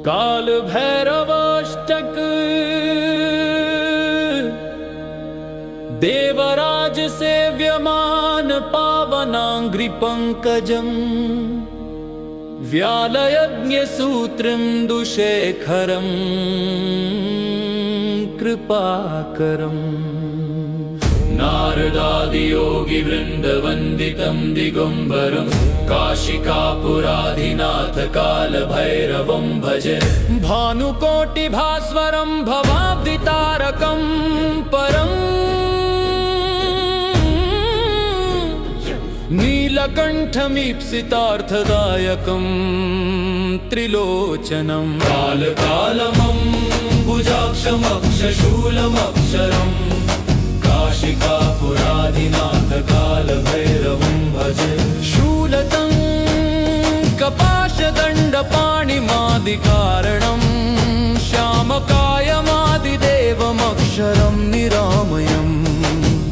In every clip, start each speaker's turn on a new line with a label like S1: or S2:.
S1: काल भैरवाष्टक देवराज सेव्यमान पावनांग्रि पंकजम् व्यालयज्ञसूत्रं दुशेखरं कृपाकरम् नारदादियोगिवृन्दवन्दितं दिगम्बरं काशिकापुराधिनाथ कालभैरवं भजे भानुकोटिभास्वरं भवाब्धितारकं परम् नीलकण्ठमीप्सितार्थदायकं त्रिलोचनं कालकालमम्बुजाक्षमक्षशूलमक्षरम् काशिकापुराधिनाथ कालभैरवं भजे शूलतं कपाशदण्डपाणिमादिकारणं श्यामकायमादिदेवमक्षरं निरामयम्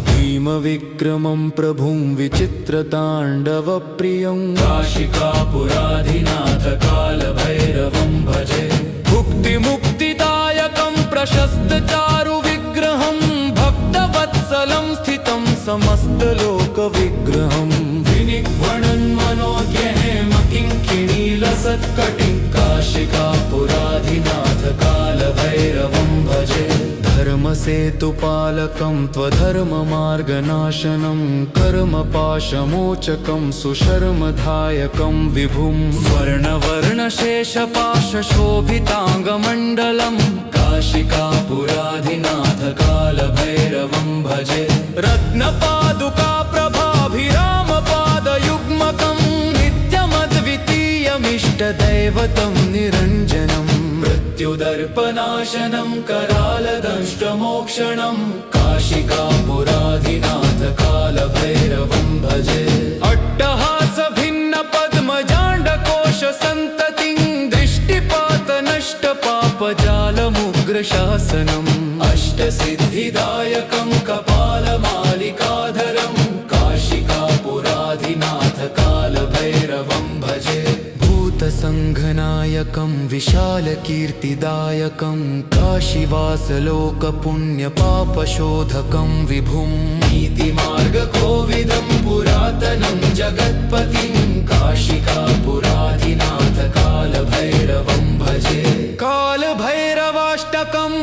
S1: भीमविक्रमं प्रभुं विचित्रताण्डवप्रियं काशिकापुराधिनाथ कालभैरवं भजे भुक्तिमुक्तिदायकं प्रशस्तचारुविग्रहं भक्तवत्सलं स्थितं समस्तलोकविग्रहं विनिघ्वणन्मनोज्ञहेमकिङ्किणीलसत्कटिं काशिकापुराधिनाथ कालभैरवं भजे धर्मसेतुपालकं त्वधर्ममार्गनाशनं कर्मपाशमोचकं सुशर्मधायकं विभुं स्वर्णवर्णशेषपाशशोभिताङ्गमण्डलं काशिकापुराधिनाथ कालभैरवं भजे रत्नपादुकाप्रभाभिरामपादयुग्मकं नित्यमद्वितीयमिष्टदैवतं निरञ्जनम् मृत्युदर्पनाशनं करालदंष्ट्रमोक्षणं काशिकापुराधिनाथ कालभैरवं भजे अट्टहासभिन्नपद्मजाण्डकोशसन्ततिं दृष्टिपातनष्टपापजालमुग्रशासनम् अष्टसिद्धिदायकं कपालमालिकाधरं काशिकापुराधिनाथ कालभैरवं भजे भूतसङ्घनायकं विशालकीर्तिदायकं काशीवासलोकपुण्यपापशोधकं विभुं नीतिमार्गकोविदं पुरातनं जगत्पतिं काशिकापुराधिनाथ कालभैरवं भजे कालभैरवाष्टकं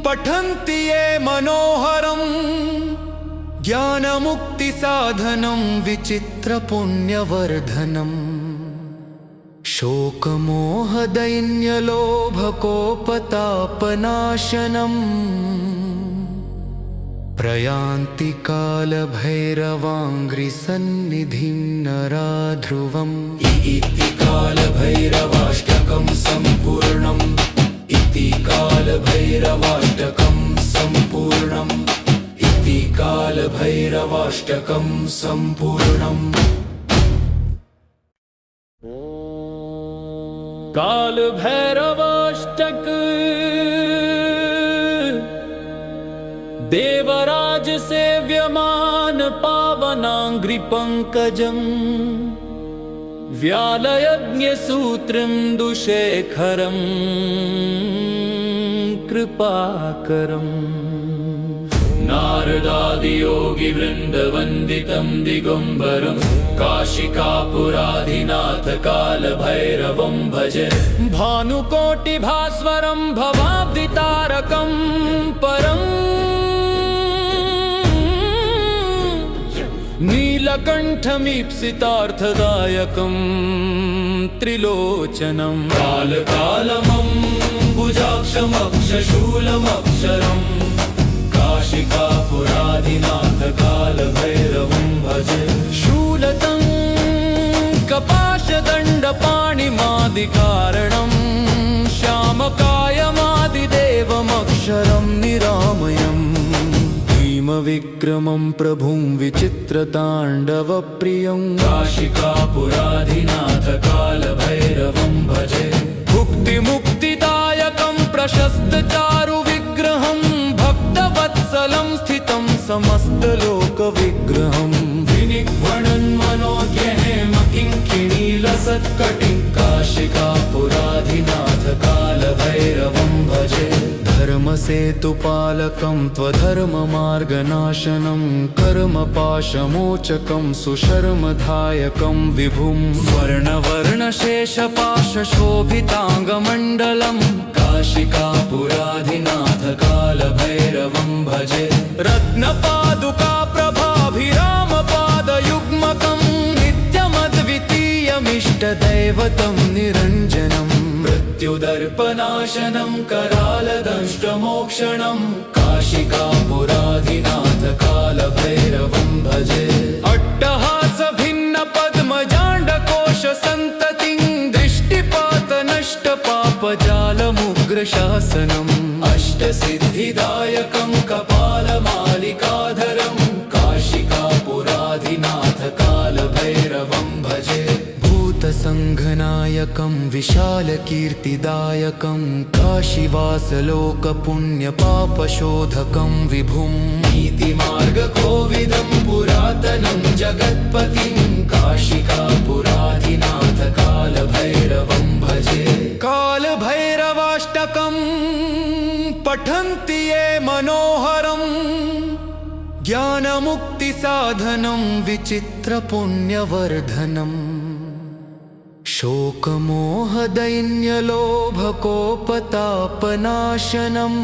S1: पठन्ति ये मनोहरं ज्ञानमुक्तिसाधनं विचित्रपुण्यवर्धनम् शोकमोहदैन्यलोभकोपतापनाशनम् प्रयान्ति कालभैरवाङ्घ्रिसन्निधिं नराध्रुवम् इति कालभैरवाष्टकं सम्पूर्णम् इति कालभैरवाष्टकं सम्पूर्णम् इति कालभैरवाष्टकं सम्पूर्णम् काल भैरवाष्टक देवराज सेव्यमान पावनांग्रि पंकजम् व्यालयज्ञसूत्रं दुशेखरं कृपाकरम् नारदादियोगिवृन्दवन्दितं दिगम्बरं काशिकापुराधिनाथ कालभैरवं भजे भानुकोटिभास्वरं भवाब्धितारकं परम् नीलकण्ठमीप्सितार्थदायकं त्रिलोचनं कालकालमम्बुजाक्षमक्षशूलमक्षरम् काशिकापुराधिनाथ कालभैरवं भजे शूलतं कपाशदण्डपाणिमादिकारणं श्यामकायमादिदेवमक्षरं निरामयम् भीमविक्रमं प्रभुं विचित्रताण्डवप्रियं काशिकापुराधिनाथ कालभैरवं भजे भुक्तिमुक्तिदायकं प्रशस्तचारुविग्रहं भक्तवत्सलं स्थितं समस्तलोकविग्रहं विनिघ्वणन्मनोज्ञहेमकिङ्किणीलसत्कटिं काशिकापुराधिनाथ कालभैरवं भजे धर्मसेतुपालकं त्वधर्ममार्गनाशनं कर्मपाशमोचकं सुशर्मदायकं विभुं स्वर्णवर्णशेषपाशशोभिताङ्गमण्डलं काशिकापुराधिनाथ कालभैरवं भजे रत्नपादुका प्रभाभिरामपादयुग्मकं नित्यमद्वितीयमिष्टदैवतं निरञ्जनं मृत्युदर्पनाशनं करालदंष्ट्रमोक्षणं काशिकापुराधिनाथ कालभैरवं भजे अट्टहासभिन्नपद्मजाण्डकोशसन्ततिं दृष्टिपातनष्टपापजालमुग्रशासनम् अष्टसिद्धिदायकं कपालमालिकाधरं काशिकापुराधिनाथ कालभैरवं भजे भूतसङ्घनायकं विशालकीर्तिदायकं काशीवासलोकपुण्यपापशोधकं विभुं नीतिमार्गकोविदं पुरातनं जगत्पतिं काशिकापुराधिनाथ कालभैरवं भजे कालभैरवाष्टकं पठन्ति ये मनोहरं ज्ञानमुक्तिसाधनं विचित्रपुण्यवर्धनम् शोकमोहदैन्यलोभकोपतापनाशनम्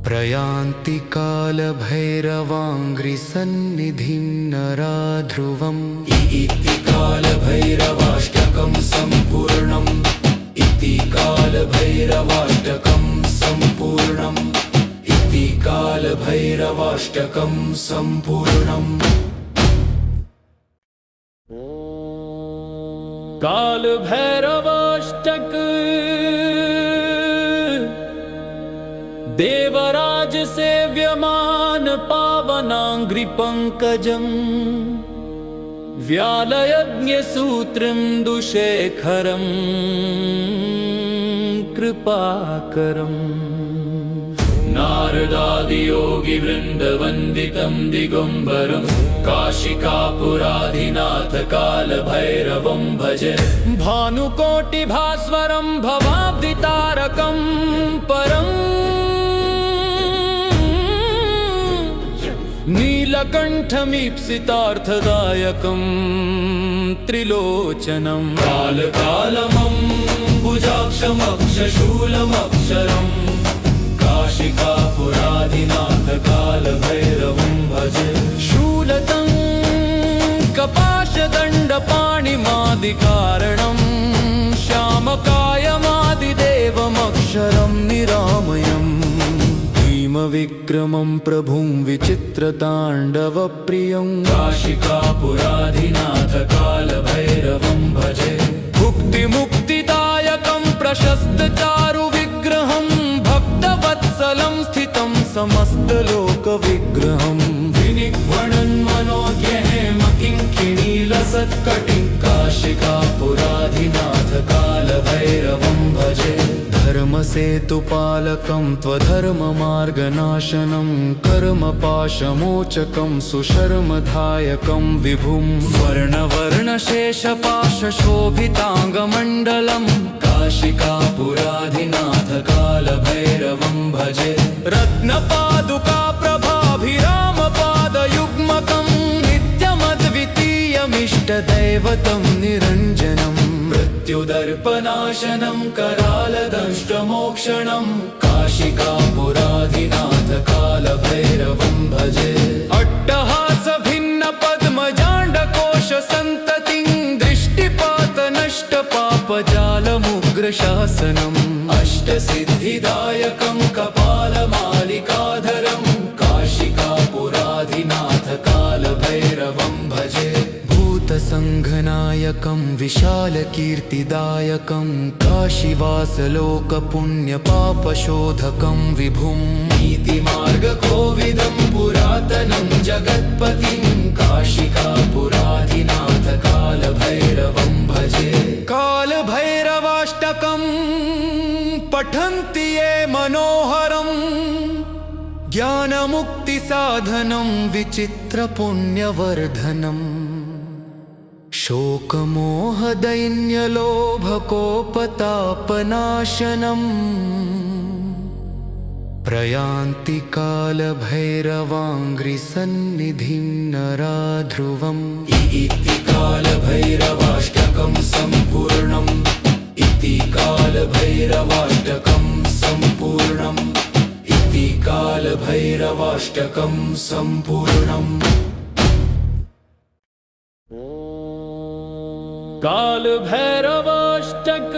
S1: प्रयान्ति कालभैरवाङ्घ्रिसन्निधिं नरा ध्रुवम् इति कालभैरवाष्टकं सम्पूर्णम् इति कालभैरवाष्टकं सम्पूर्णम् इति कालभैरवाष्टकं सम्पूर्णम् कालभैरवाष्टक देवराज सेव्यमान पावनाङ्घ्रिपङ्कजम् व्यालयज्ञसूत्रं दुःशेखरं कृपाकरम् नारदादियोगिवृन्दवन्दितं दिगम्बरं काशिकापुराधिनाथ कालभैरवं भजे भानुकोटिभास्वरं भवाब्धितारकं परम् नीलकण्ठमीप्सितार्थदायकं त्रिलोचनं कालकालमं भुजाक्षमक्षशूलमक्षरम् काशिकापुराधिनाथ कालभैरवं भजे शूलतं कपाशदण्डपाणिमादिकारणं श्यामकायमादिदेवमक्षरं निरामयम् भीमविक्रमं प्रभुं विचित्रताण्डवप्रियं काशिकापुराधिनाथ कालभैरवं भजे भुक्तिमुक्तिदायकं प्रशस्तचारुविग्रहं भक्तवत्सलं स्थितं समस्तलोकविग्रहं विनिक्वणन्मनोज्ञहेमकिङ्किणीलसत्कटिं काशिकापुराधिनाथ कालभैरवं भजे धर्मसेतुपालकं त्वधर्ममार्गनाशनं कर्मपाशमोचकं सुशर्मदायकं विभुं स्वर्णवर्णशेषपाशशोभिताङ्गमण्डलं काशिकापुराधिनाथ कालभैरवं भजे रत्नपादुका प्रभाभिरामपादयुग्मकं नित्यमद्वितीयमिष्टदैवतं निरञ्जनं मृत्युदर्पनाशनं करालदंष्ट्रमोक्षणं काशिकापुराधिनाथ कालभैरवं भजे अट्टहासभिन्नपद्मजाण्डकोशसन्ततिं दृष्टिपातनष्टपापजालमुग्रशासनम् अष्टसिद्धिदायकं कपालमालिकाधरं काशिकापुराधिनाथ कालभैरवं भजे भूतसङ्घनायकं विशालकीर्तिदायकं काशीवासलोकपुण्यपापशोधकं विभुं नीतिमार्गकोविदं पुरातनं जगत्पतिं काशिकापुराधिनाथ कालभैरवं भजे कालभैरवाष्टकं पठन्ति ये मनोहरं ज्ञानमुक्तिसाधनं विचित्रपुण्यवर्धनम् शोकमोहदैन्यलोभकोपतापनाशनम् प्रयान्ति कालभैरवाङ्घ्रिसन्निधिं नराध्रुवम् इति कालभैरवाष्टकं सम्पूर्णम् इति कालभैरवाष्टकं सम्पूर्णम् इति कालभैरवाष्टकं सम्पूर्णम्।
S2: काल भैरवाष्टक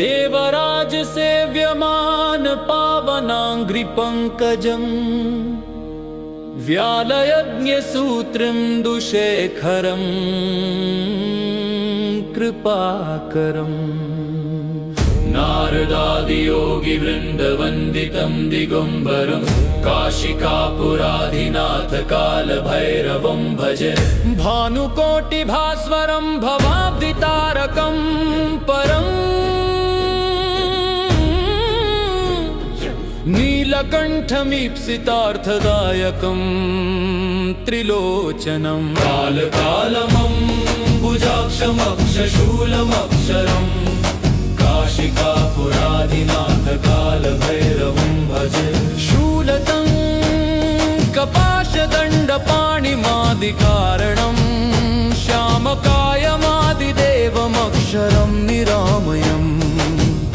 S2: देवराज सेव्यमान पावनांघ्रि पंकजम् व्यालयज्ञसूत्रं दुशेखरम् कृपाकरम् नारदादियोगी वृन्दवन्दितं दिगम्बरं काशिकापुराधिनाथ कालभैरवं भजे भानुकोटिभास्वरं भवाब्धितारकं परम् नीलकण्ठमीप्सितार्थदायकं त्रिलोचनं कालकालमम्बुजाक्षमक्षशूलमक्षरम् काशिकापुराधिनाथ कालभैरवं भजे शूलतं कपाशदण्डपाणिमादिकारणं श्यामकायमादिदेवमक्षरं निरामयम्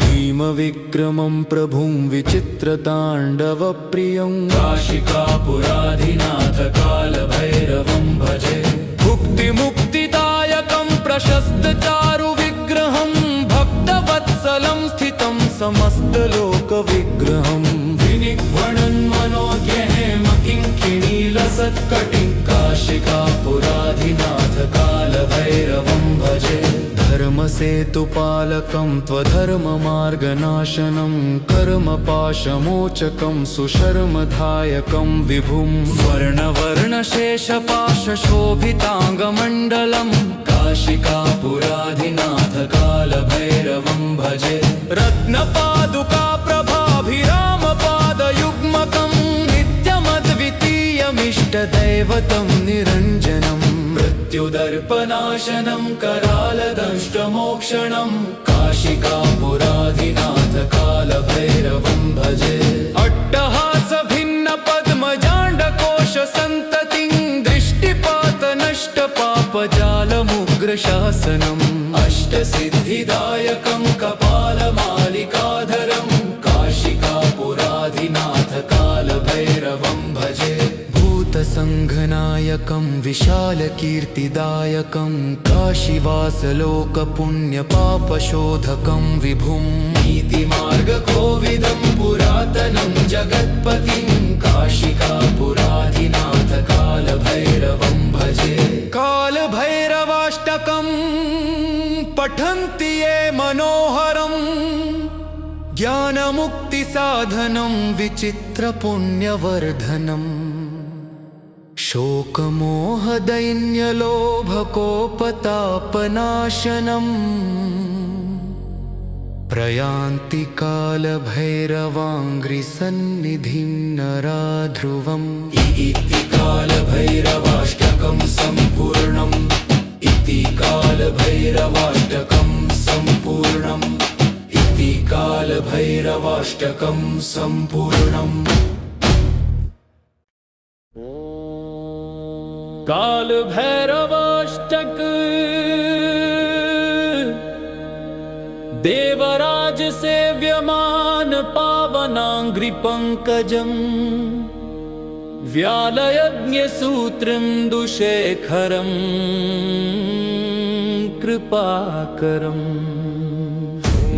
S2: भीमविक्रमं प्रभुं विचित्रताण्डवप्रियं काशिकापुराधिनाथ कालभैरवं भजे भुक्तिमुक्तिदायकं प्रशस्तचारुविग्रहं भक्तवत्सलं स्थितं समस्तलोकविग्रहं विनिघ्वणन्मनोज्ञहेम किङ्किणीलसत्कटिं काशिकापुराधिनाथ कालभैरवं भजे धर्मसेतुपालकं त्वधर्ममार्गनाशनं कर्मपाशमोचकं सुशर्मधायकं विभुं स्वर्णवर्णशेषपाशशोभिताङ्गमण्डलं काशिकापुराधिनाथ कालभैरवं भजे रत्नपादुका प्रभाभिरामपादयुग्मकं नित्यमद्वितीयमिष्टदैवतं निरञ्जनम् मृत्युदर्पनाशनं करालदंष्टमोक्षणं काशिकापुराधिनाथ कालभैरवं भजे अट्टहासभिन्नपद्मजाण्डकोशसन्ततिं दृष्टिपातनष्टपापजालमुग्रशासनम् अष्टसिद्धिदायकं कपालमालिकाधरं काशिकापुराधिनाथ कालभैरवं भजे भूतसङ्घनायकं विशालकीर्तिदायकं काशीवासलोकपुण्यपापशोधकं विभुं नीतिमार्गकोविदं पुरातनं जगत्पतिं काशिकापुराधिनाथ कालभैरवं भजे कालभैरवाष्टकं पठन्ति ये मनोहरं ज्ञानमुक्तिसाधनं विचित्रपुण्यवर्धनम् शोकमोहदैन्यलोभकोपतापनाशनम् प्रयान्ति कालभैरवाङ्घ्रिसन्निधिं नराध्रुवम् इति कालभैरवाष्टकं सम्पूर्णम् इति कालभैरवाष्टकं सम्पूर्णम् इति कालभैरवाष्टकं सम्पूर्णम्। काल भैरवाष्टक देवराज सेव्यमान पावनांघ्रि पंकजम् व्यालयज्ञसूत्रं दुशेखरम् कृपाकरम्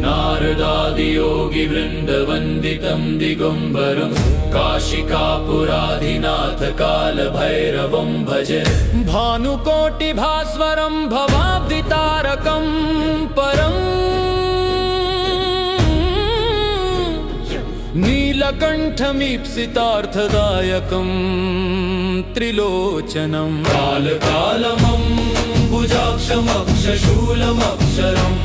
S2: नारदादियोगी वृन्दवन्दितं दिगम्बरं काशिकापुराधिनाथ कालभैरवं भजे भानुकोटिभास्वरं भवाब्धितारकं परम् नीलकण्ठमीप्सितार्थदायकं त्रिलोचनं कालकालमम्बुजाक्षमक्षशूलमक्षरम्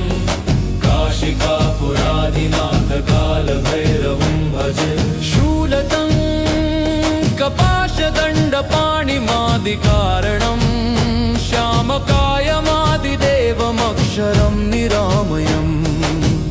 S2: काशिकापुराधिनाथ कालभैरवं भजे शूलतं कपाशदण्ड दण्डपाणिमादिकारणं श्यामकायमादिदेवमक्षरं निरामयम्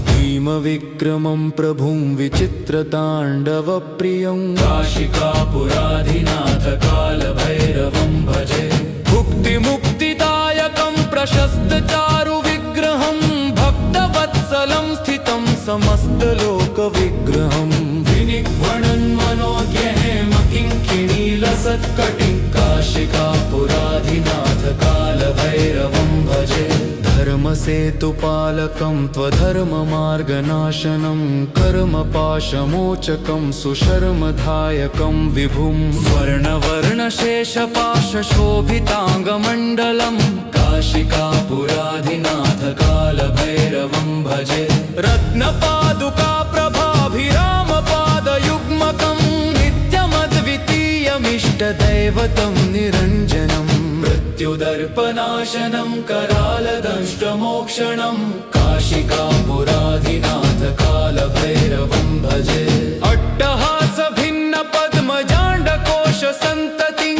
S2: भीमविक्रमं प्रभुं विचित्रताण्डवप्रियं काशिकापुराधिनाथ कालभैरवं भजे भुक्तिमुक्तिदायकं प्रशस्तचारुविग्रहं भक्तवत्सलं स्थितं समस्तलोकविग्रहं विनिघ्वणन्मनोज्ञहेम किङ्किणीलसत्कटिं काशिकापुराधिनाथ कालभैरवं भजे धर्मसेतुपालकं त्वधर्ममार्गनाशनं कर्मपाशमोचकं सुशर्मधायकं विभुं स्वर्णवर्णशेषपाशशोभिताङ्गमण्डलं काशिकापुराधिनाथ कालभैरवं भजे रत्नपादुका प्रभाभिरामपादयुग्मकं नित्यमद्वितीयमिष्टदैवतं निरञ्जनं मृत्युदर्पनाशनं करालदंष्टमोक्षणं काशिकापुराधिनाथ कालभैरवं भजे अट्टहासभिन्नपद्मजाण्डकोशसन्ततिं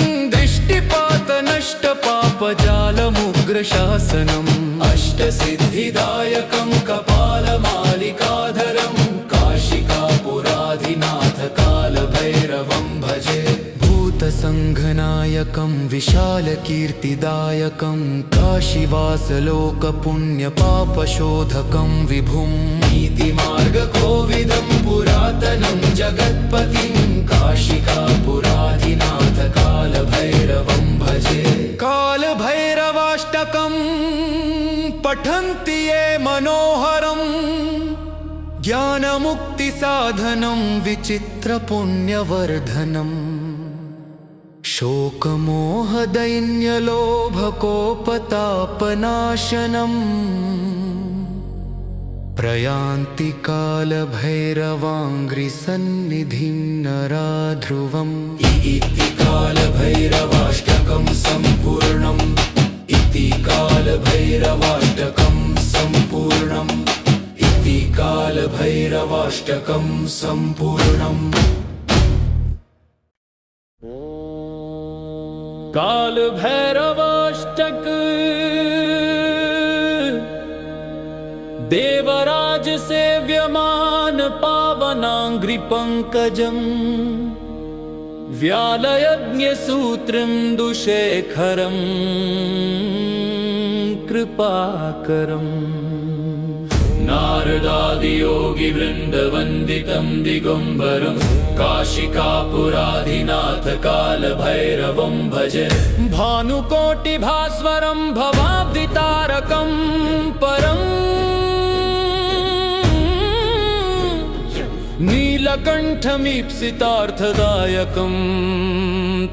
S2: दृष्टिपातनष्टपापजालमुग्रशासनम् अष्टसिद्धिदायकं कपालमालिकाधरं काशिकापुराधिनाथ कालभैरवं भजे भूतसङ्घनायकं विशालकीर्तिदायकं काशीवासलोकपुण्यपापशोधकं विभुं नीतिमार्गकोविदं पुरातनं जगत्पतिं काशिकापुराधिनाथ कालभैरवं भजे कालभैरवाष्टकं पठन्ति ये मनोहरं ज्ञानमुक्तिसाधनं विचित्रपुण्यवर्धनम् शोकमोहदैन्यलोभकोपतापनाशनम् प्रयान्ति कालभैरवाङ्घ्रिसन्निधिं नराध्रुवम्
S1: इति कालभैरवाष्टकं सम्पूर्णम् इति कालभैरवाष्टकं सम्पूर्णम् इति कालभैरवाष्टकं सम्पूर्णम्
S2: कालभैरवाष्टक देवराज सेव्यमान पावनाङ्घ्रिपङ्कजम् व्यालयज्ञसूत्रं दुशेखरं कृपाकरम् नारदादियोगिवृन्दवन्दितं दिगम्बरं काशिकापुराधिनाथ कालभैरवं भजे भानुकोटिभास्वरं भवाब्धितारकं परम् नीलकण्ठमीप्सितार्थदायकं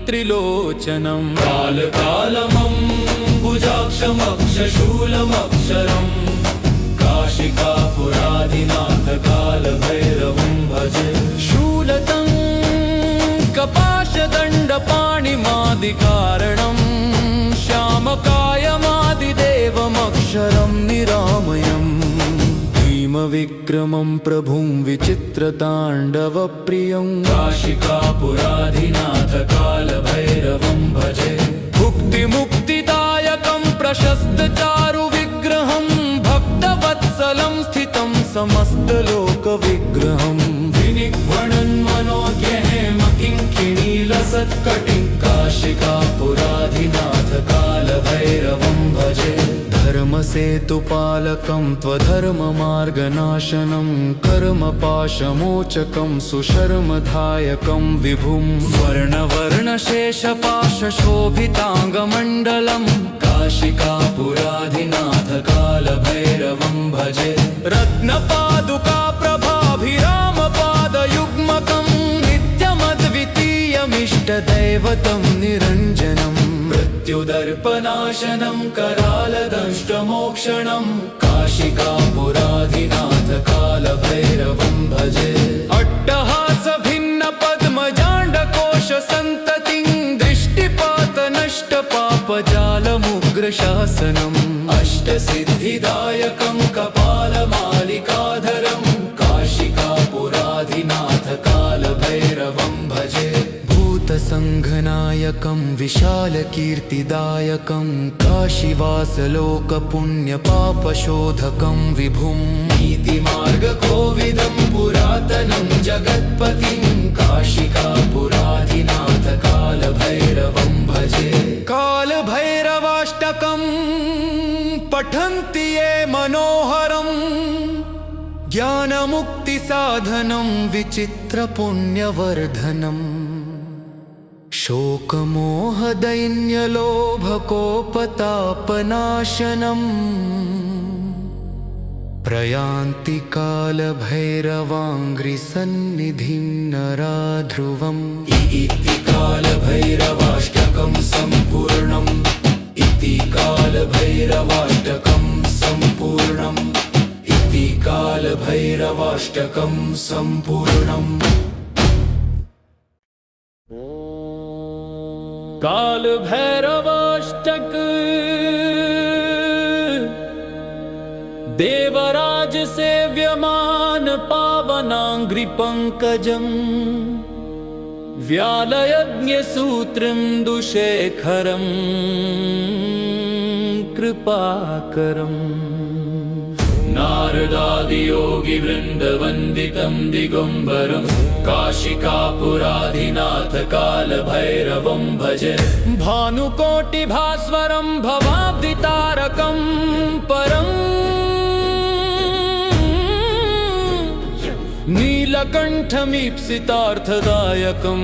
S2: त्रिलोचनं कालकालमं भुजाक्षमक्षशूलमक्षरम् काशिकापुराधिनाथ कालभैरवं भजे शूलतं कपाशदण्डपाणिमादिकारणं श्यामकायमादिदेवमक्षरं निरामयम् भीमविक्रमं प्रभुं विचित्रताण्डवप्रियं काशिकापुराधिनाथ कालभैरवं भजे भुक्तिमुक्तिदायकं प्रशस्तचारुविग्रहं भक्तवत्सलं स्थितं समस्तलोकविग्रहं विनिघ्वणन्मनोज्ञहेम किङ्किणीलसत्कटिं काशिकापुराधिनाथ कालभैरवं भजे धर्मसेतुपालकं त्वधर्ममार्गनाशनं कर्मपाशमोचकं सुशर्मधायकं विभुं स्वर्णवर्णशेषपाशशोभिताङ्गमण्डलं काशिकापुराधिनाथ कालभैरवं भजे रत्नपादुका प्रभाभिरामपादयुग्मकं नित्यमद्वितीयमिष्टदैवतं निरञ्जनं मृत्युदर्पनाशनं करालदंष्टमोक्षणं काशिकापुराधिनाथ कालभैरवं भजे अट्टहासभिन्नपद्मजाण्डकोशसन्ततिं दृष्टिपातनष्टपापजालमुग्रशासनम् अष्टसिद्धिदायकं कपालमालिकाधरं काशिकापुराधिनाथ कालभैरवं भजे भूतसङ्घनायकं विशालकीर्तिदायकं काशीवासलोकपुण्यपापशोधकं विभुं
S1: नीतिमार्गकोविदं पुरातनं जगत्पतिं काशिकापुराधिनाथ कालभैरवं भजे।
S2: कालभैरवाष्टकं पठन्ति ये मनोहरं ज्ञानमुक्तिसाधनं विचित्रपुण्यवर्धनम् शोकमोहदैन्यलोभकोपतापनाशनम् प्रयान्ति कालभैरवाङ्घ्रिसन्निधिं नरा ध्रुवम्
S1: इति कालभैरवाष्टकं सम्पूर्णम् इति कालभैरवाष्टकं सम्पूर्णम् इति कालभैरवाष्टकं सम्पूर्णम्।
S3: कालभैरवाष्टक देवराज सेव्यमान पावनाङ्घ्रिपङ्कजम् व्यालयज्ञसूत्रं दुःशेखरं कृपाकरम् नारदादियोगिवृन्दवन्दितं दिगम्बरं काशिकापुराधिनाथ कालभैरवं भजे। भानुकोटिभास्वरं भवाब्धितारकं परम् नीलकण्ठमीप्सितार्थदायकं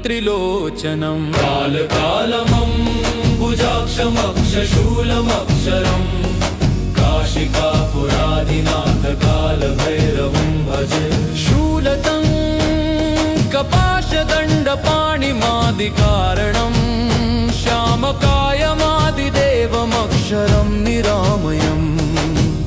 S3: त्रिलोचनं
S1: कालकालमं भुजाक्षमक्षशूलमक्षरम् काशिकापुराधिनाथ कालभैरवं भजे।
S3: शूलतं कपाशदण्डपाणिमादिकारणं श्यामकायमादिदेवमक्षरं निरामयम्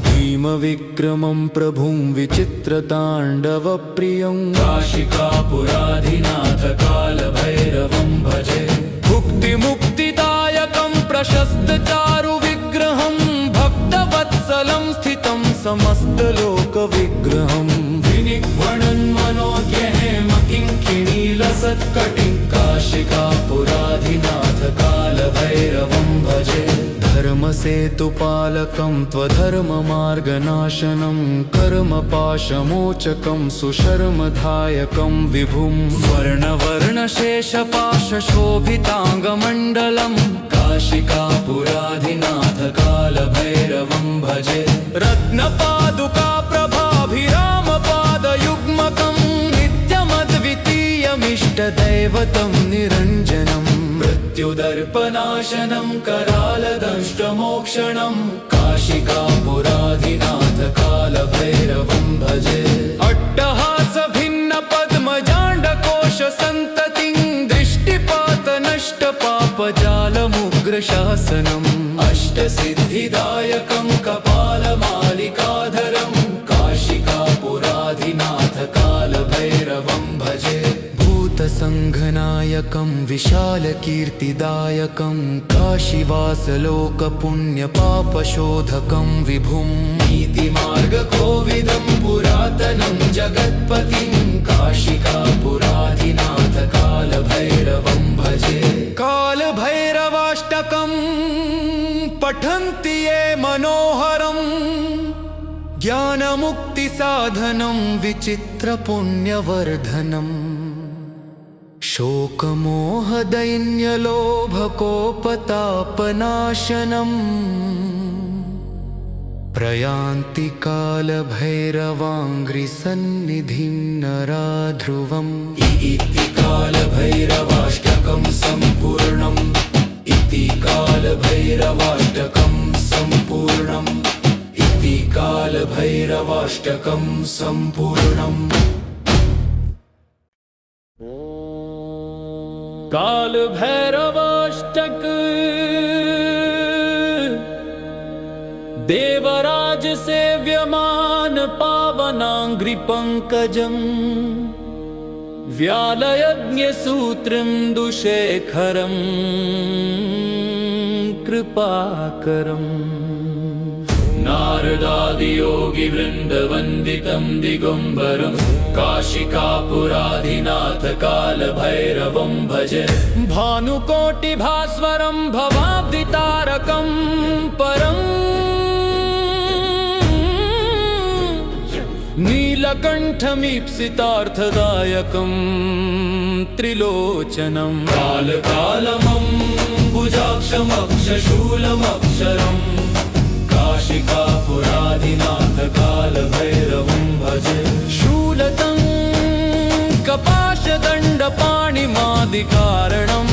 S3: भीमविक्रमं प्रभुं विचित्रताण्डवप्रियं
S1: काशिकापुराधिनाथ कालभैरवं भजे।
S3: भुक्तिमुक्तिदायकं प्रशस्तचारुविग्रहं भक्तवत्सलं स्थितं समस्तलोकविग्रहं
S1: विनिघ्वणन् मनोज्ञहेम किङ्किणीलसत्कटिं काशिकापुराधिनाथ कालभैरवं भजे।
S2: धर्मसेतुपालकं त्वधर्ममार्गनाशनं कर्मपाशमोचकं सुशर्मधायकं विभुं स्वर्णवर्णशेषपाशशोभिताङ्गमण्डलं
S1: काशिकापुराधिनाथ कालभैरवं भजे।
S3: रत्नपादुका प्रभाभिरामपादयुग्मकं नित्यमद्वितीयमिष्टदैवतं निरञ्जनम्
S1: मृत्युदर्पनाशनं करालदंष्टमोक्षणं काशिकापुराधिनाथ कालभैरवं भजे।
S3: अट्टहासभिन्नपद्मजाण्डकोशसन्ततिं दृष्टिपातनष्टपापजालमुग्रशासनम्
S1: अष्टसिद्धिदायकं कपालमालिकाधरं काशिकापुराधिनाथ कालभैरवं भजे।
S2: भूतसङ्घनायकं विशालकीर्तिदायकं काशीवासलोकपुण्यपापशोधकं विभुं
S1: नीतिमार्गकोविदं पुरातनं जगत्पतिं काशिकापुराधिनाथ कालभैरवं भजे।
S2: कालभैरवाष्टकं पठन्ति ये मनोहरं ज्ञानमुक्तिसाधनं विचित्रपुण्यवर्धनम् शोकमोहदैन्यलोभकोपतापनाशनम् प्रयान्ति कालभैरवाङ्घ्रिसन्निधिं नरा ध्रुवम्
S1: इति कालभैरवाष्टकं सम्पूर्णम् इति कालभैरवाष्टकं सम्पूर्णम् इति कालभैरवाष्टकं सम्पूर्णम्।
S3: कालभैरवाष्टक देवराज सेव्यमान पावनाङ्घ्रिपङ्कजम् व्यालयज्ञसूत्रं दुःशेखरं कृपाकरम्
S1: नारदादियोगिवृन्दवन्दितं दिगम्बरं काशिकापुराधिनाथ कालभैरवं भजे
S3: भानुकोटिभास्वरं भवाब्धितारकं परम् नीलकण्ठमीप्सितार्थदायकं त्रिलोचनं
S1: कालकालमं भुजाक्षमक्षशूलमक्षरम् काशिकापुराधिनाथ कालभैरवं भजे
S3: शूलतं कपाशदण्डपाणिमादिकारणं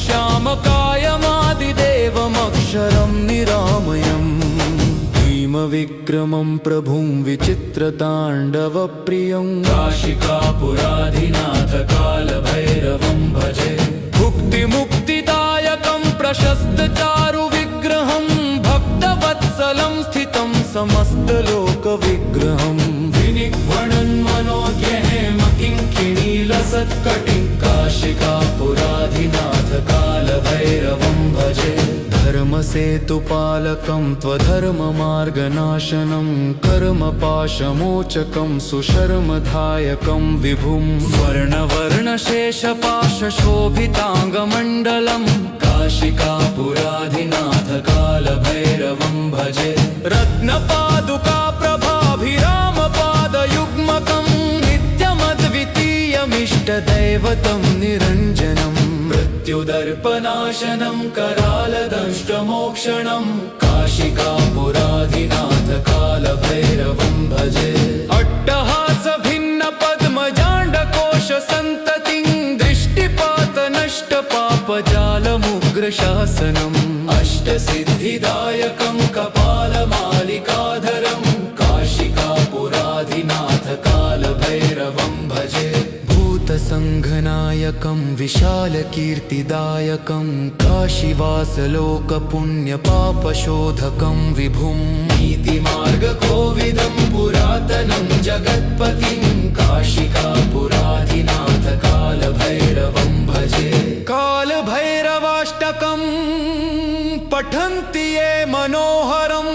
S3: श्यामकायमादिदेवमक्षरं निरामयम् भीमविक्रमं प्रभुं विचित्रताण्डवप्रियं
S1: काशिकापुराधिनाथ कालभैरवं भजे
S3: भुक्तिमुक्तिदायकं प्रशस्तचारुविग्रहं भक्तवत्सलं स्थितं समस्तलोकविग्रहं
S1: विनिक्वणन्मनोज्ञहेमकिङ्किणीलसत्कटिं काशिकापुराधिनाथ कालभैरवं भजे
S2: धर्मसेतुपालकं त्वधर्ममार्गनाशनं कर्मपाशमोचकं सुशर्मधायकं विभुं
S3: स्वर्णवर्णशेषपाशशोभिताङ्गमण्डलं
S1: काशिकापुराधिनाथ कालभैरवं भजे
S3: रत्नपादुकाप्रभाभिरामपादयुग्मकं नित्यमद्वितीयमिष्टदैवतं निरञ्जनम्
S1: मृत्युदर्पनाशनं करालदंष्ट्रमोक्षणं काशिकापुराधिनाथ कालभैरवं भजे
S3: अट्टहासभिन्नपद्मजाण्डकोशसन्ततिं दृष्टिपातनष्टपापजालमुग्रशासनम्
S1: अष्टसिद्धिदायकं कपालमालिकाधरं काशिकापुराधिनाथ कालभैरवं भजे
S2: भूतसङ्घनायकं विशालकीर्तिदायकं काशीवासलोकपुण्यपापशोधकं विभुं
S1: नीतिमार्गकोविदं पुरातनं जगत्पतिं काशिकापुराधिनाथ कालभैरवं भजे
S3: कालभैरवाष्टकं पठन्ति ये मनोहरं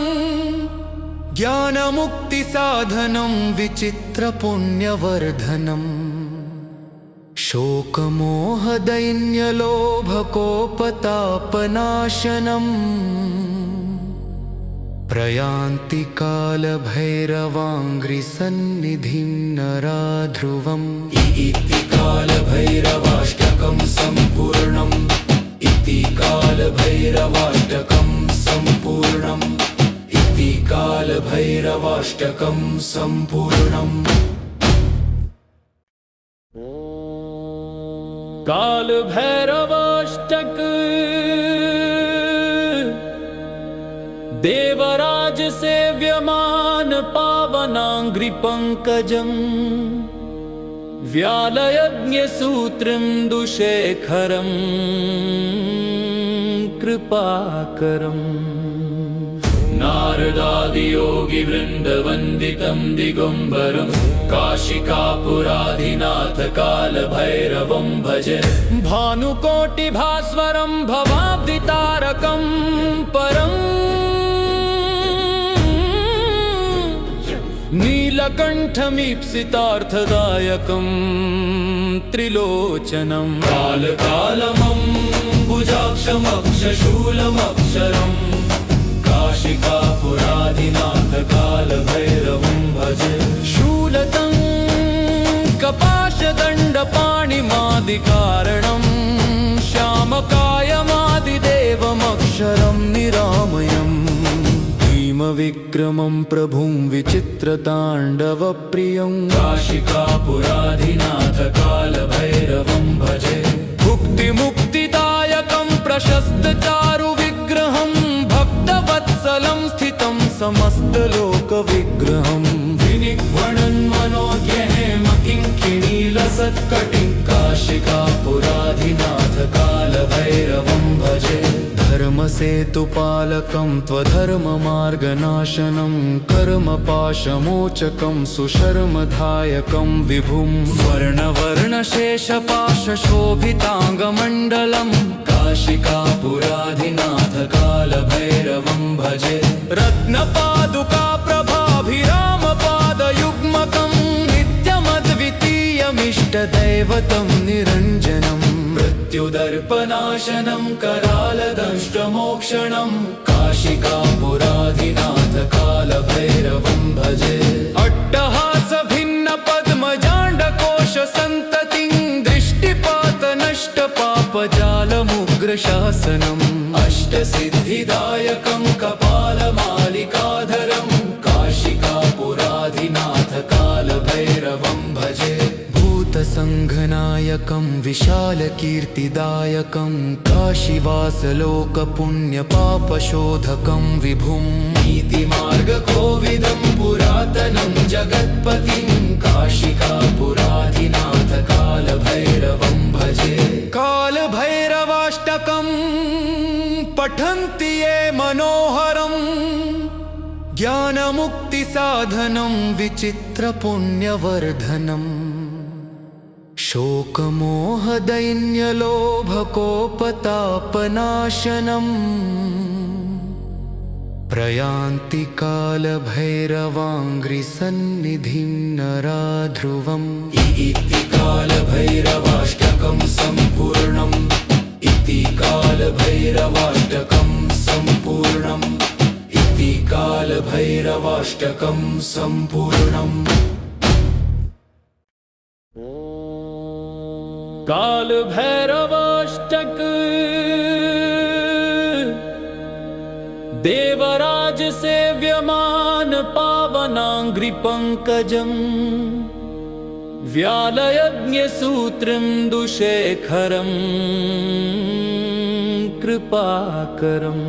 S3: ज्ञानमुक्तिसाधनं विचित्रपुण्यवर्धनम् शोकमोहदैन्यलोभकोपतापनाशनम् प्रयान्ति कालभैरवाङ्घ्रिसन्निधिं नराध्रुवम्
S1: इति कालभैरवाष्टकं सम्पूर्णम् इति कालभैरवाष्टकं सम्पूर्णम् इति कालभैरवाष्टकं सम्पूर्णम्
S3: कालभैरवाष्टक देवराज सेव्यमान पावनाङ्घ्रिपङ्कजम् व्यालयज्ञसूत्रं दुःशेखरं कृपाकरम्
S1: नारदादियोगिवृन्दवन्दितं दिगम्बरं काशिकापुराधिनाथ कालभैरवं भजे
S3: भानुकोटिभास्वरं भवाब्धितारकं परम् नीलकण्ठमीप्सितार्थदायकं त्रिलोचनं
S1: कालकालमं भुजाक्षमक्षशूलमक्षरम् काशिकापुराधिनाथ कालभैरवं भजे
S3: शूलतं कपाशदण्डपाणिमादिकारणं श्यामकायमादिदेवमक्षरं निरामयम् भीमविक्रमं प्रभुं विचित्रताण्डवप्रियं
S1: काशिकापुराधिनाथ कालभैरवं भजे
S3: भुक्तिमुक्तिदायकं प्रशस्तचारुविग्रहं भक्तवत्सलं स्थितं समस्तलोकविग्रहं
S1: विनिक्वणन्मनोज्ञहेमकिङ्किणीलसत्कटिं काशिकापुराधिनाथ कालभैरवं भजे
S2: धर्मसेतुपालकं त्वधर्ममार्गनाशनं कर्मपाशमोचकं सुशर्मधायकं विभुं
S3: स्वर्णवर्णशेषपाशशोभिताङ्गमण्डलं
S1: काशिकापुराधिनाथ कालभैरवं भजे
S3: रत्नपा इष्टदैवतं निरञ्जनम्
S1: मृत्युदर्पनाशनं करालदंष्ट्रमोक्षणं काशिकापुराधिनाथ कालभैरवं भजे
S3: अट्टहासभिन्नपद्मजाण्डकोशसन्ततिं दृष्टिपातनष्टपापजालमुग्रशासनम्
S1: अष्टसिद्धिदायकं कपालमालिकाधरं काशिकापुराधिनाथ कालभैरवं भजे
S3: भूतसङ्घनायकं विशालकीर्तिदायकं काशीवासलोकपुण्यपापशोधकं विभुं
S1: नीतिमार्गकोविदं पुरातनं जगत्पतिं काशिकापुराधिनाथ कालभैरवं भजे
S3: कालभैरवाष्टकं पठन्ति ये मनोहरम् ज्ञानमुक्तिसाधनं विचित्रपुण्यवर्धनम् शोकमोहदैन्यलोभकोपतापनाशनम् प्रयान्ति कालभैरवाङ्घ्रिसन्निधिं नरा ध्रुवम्
S1: इति कालभैरवाष्टकं सम्पूर्णम् इति कालभैरवाष्टकं सम्पूर्णम् इति कालभैरवाष्टकं सम्पूर्णम्
S3: कालभैरवाष्टक देवराज सेव्यमान पावनाङ्घ्रि पंकजम् व्यालयज्ञसूत्रं दुशेखरं कृपाकरम्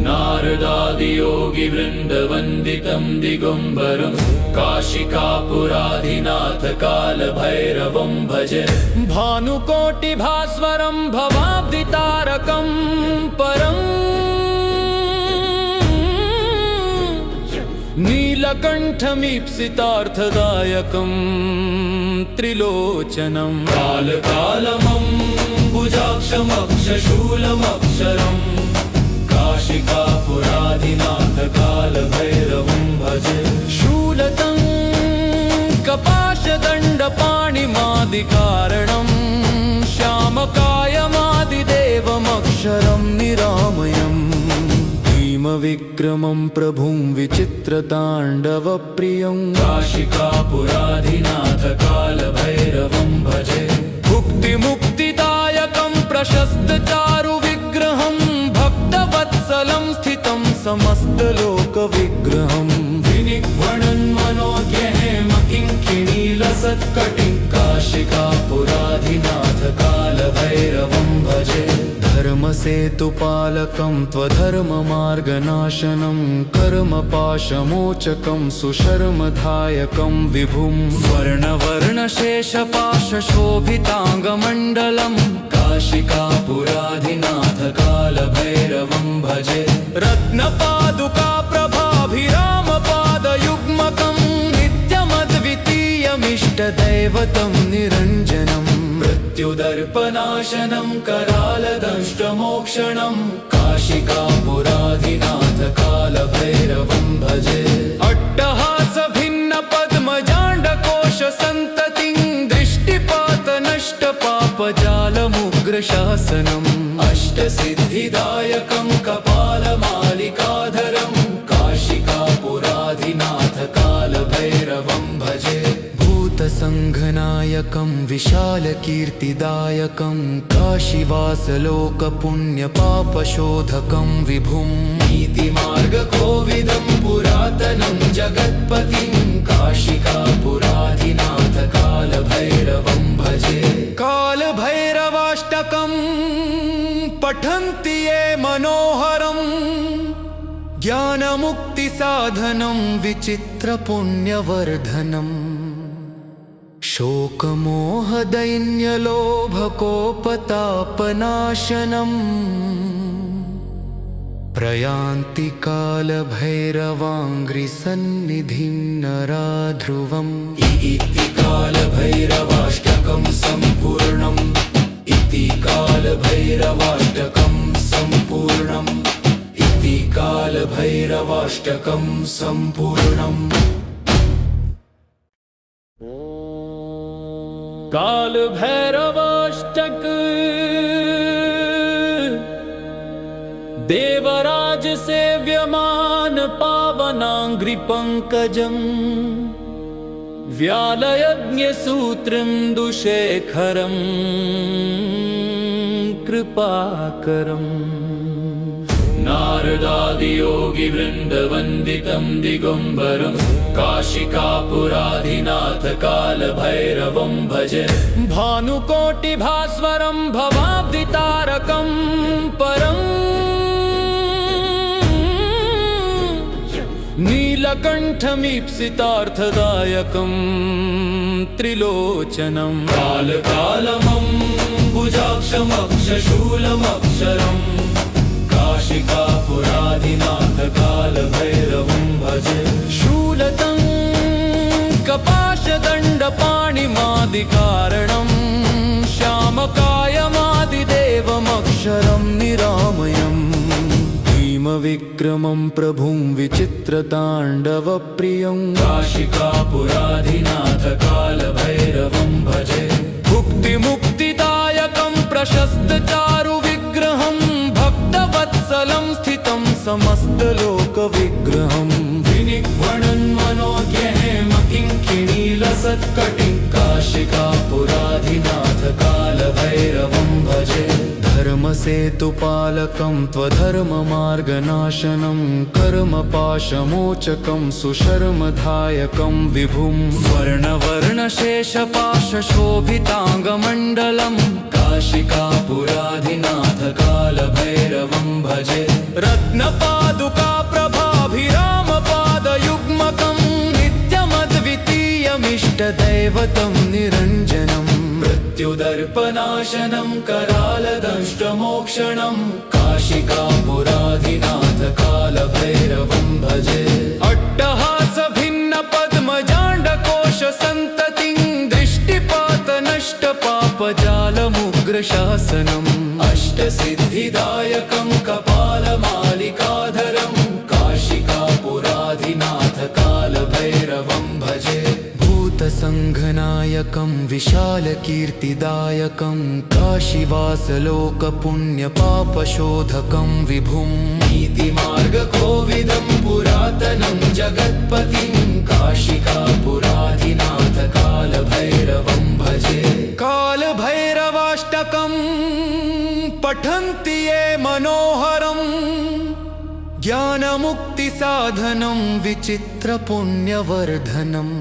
S1: नारदादियोगिवृन्दवन्दितं दिगम्बरं काशिकापुराधिनाथ कालभैरवं भजे
S3: भानुकोटिभास्वरं भवाब्धितारकं परम् नीलकण्ठमीप्सितार्थदायकं त्रिलोचनं
S1: कालकालमं भुजाक्षमक्षशूलमक्षरम् काशिकापुराधिनाथ कालभैरवं भजे
S3: शूलतं कपाशदण्डपाणिमादिकारणं श्यामकायमादिदेवमक्षरं निरामयम् भीमविक्रमं प्रभुं विचित्रताण्डवप्रियं
S1: काशिकापुराधिनाथ कालभैरवं भजे
S3: भुक्तिमुक्तिदायकं प्रशस्तचारुविग्रहं भक्तवत्सलं स्थितं समस्तलोकविग्रहं
S1: विनिघ्वणन्मनोज्ञहेम किङ्किणीलसत्कटिं काशिकापुराधिनाथ कालभैरवं भजे
S3: धर्मसेतुपालकं त्वधर्ममार्गनाशनं कर्मपाशमोचकं सुशर्मधायकं विभुं स्वर्णवर्णशेषपाशशोभिताङ्गमण्डलं
S1: काशिकापुराधिनाथ कालभैरवं भजे
S3: रत्नपादुकाप्रभाभिरामपादयुग्मकं नित्यमद्वितीयमिष्टदैवतं निरञ्जनम्
S1: मृत्युदर्पनाशनं करालदंष्ट्रमोक्षणं काशिकापुराधिनाथ कालभैरवं भजे
S3: अट्टहासभिन्नपद्मजाण्डकोशसन्ततिं दृष्टिपातनष्टपापजालमुग्रशासनम्
S1: अष्टसिद्धिदायकं कपालमालिकाधरं काशिकापुराधिनाथ कालभैरवं भजे
S3: भूतसङ्घनायकं विशालकीर्तिदायकं काशीवासलोकपुण्यपापशोधकं विभुं
S1: नीतिमार्गकोविदं पुरातनं जगत्पतिं काशिकापुराधिनाथ कालभैरवं भजे
S3: कालभैरवाष्टकं पठन्ति ये मनोहरम् ज्ञानमुक्तिसाधनं विचित्रपुण्यवर्धनम् शोकमोहदैन्यलोभकोपतापनाशनम् प्रयान्ति कालभैरवाङ्घ्रिसन्निधिं नरा ध्रुवम्
S1: इति कालभैरवाष्टकं सम्पूर्णम् इति कालभैरवाष्टकं सम्पूर्णम् इति कालभैरवाष्टकं सम्पूर्णम् काल भैरवाष्टक देवराज सेव्यमान पावनांग्रि पंकजम् व्यालयज्ञसूत्रं दुशेखरं कृपाकरम् नारदादियोगिवृन्दवन्दितं दिगम्बरं काशिकापुराधिनाथ कालभैरवं भजे भानुकोटिभास्वरं भवाब्धितारकं परम् नीलकण्ठमीप्सितार्थदायकं त्रिलोचनं कालकालमम्बुजाक्षमक्षशूलमक्षरम् काशिकापुराधिनाथ कालभैरवं भजे शूलतं कपाशदण्डपाणिमादिकारणं श्यामकायमादिदेवमक्षरं निरामयम् विक्रमं प्रभुं विचित्रताण्डवप्रियं काशिकापुराधिनाथ कालभैरवं भजे भुक्तिमुक्तिदायकं प्रशस्तचारुविग्रहं भक्तवत्सलं स्थितं समस्तलोकविग्रहं विनिघ्वणन् मनोज्ञहेमकिङ्किणीलसत्कटिं काशिकापुराधिनाथ कालभैरवं भजे धर्मसेतुपालकं त्वधर्ममार्गनाशनं कर्मपाशमोचकं सुशर्मधायकं विभुं स्वर्णवर्णशेषपाशशोभिताङ्गमण्डलं काशिकापुराधिनाथ कालभैरवं भजे रत्नपादुकाप्रभाभिरामपादयुग्मकं नित्यमद्वितीयमिष्टदैवतं निरञ्जनम् मृत्युदर्पनाशनं करालदंष्ट्रमोक्षणं काशिकापुराधिनाथ कालभैरवं भजे अट्टहासभिन्नपद्मजाण्डकोशसन्ततिं दृष्टिपातनष्टपापजालमुग्रशासनम् अष्टसिद्धिदायकं कपालमालिकाधरं काशिकापुराधिनाथ कालभैरवं भजे भूतसङ्घनायकं विशालकीर्तिदायकं काशीवासलोकपुण्यपापशोधकं विभुं नीतिमार्गकोविदं पुरातनं जगत्पतिं काशिकापुराधिनाथ कालभैरवं भजे कालभैरवाष्टकं पठन्ति ये मनोहरम् ज्ञानमुक्तिसाधनं विचित्रपुण्यवर्धनम्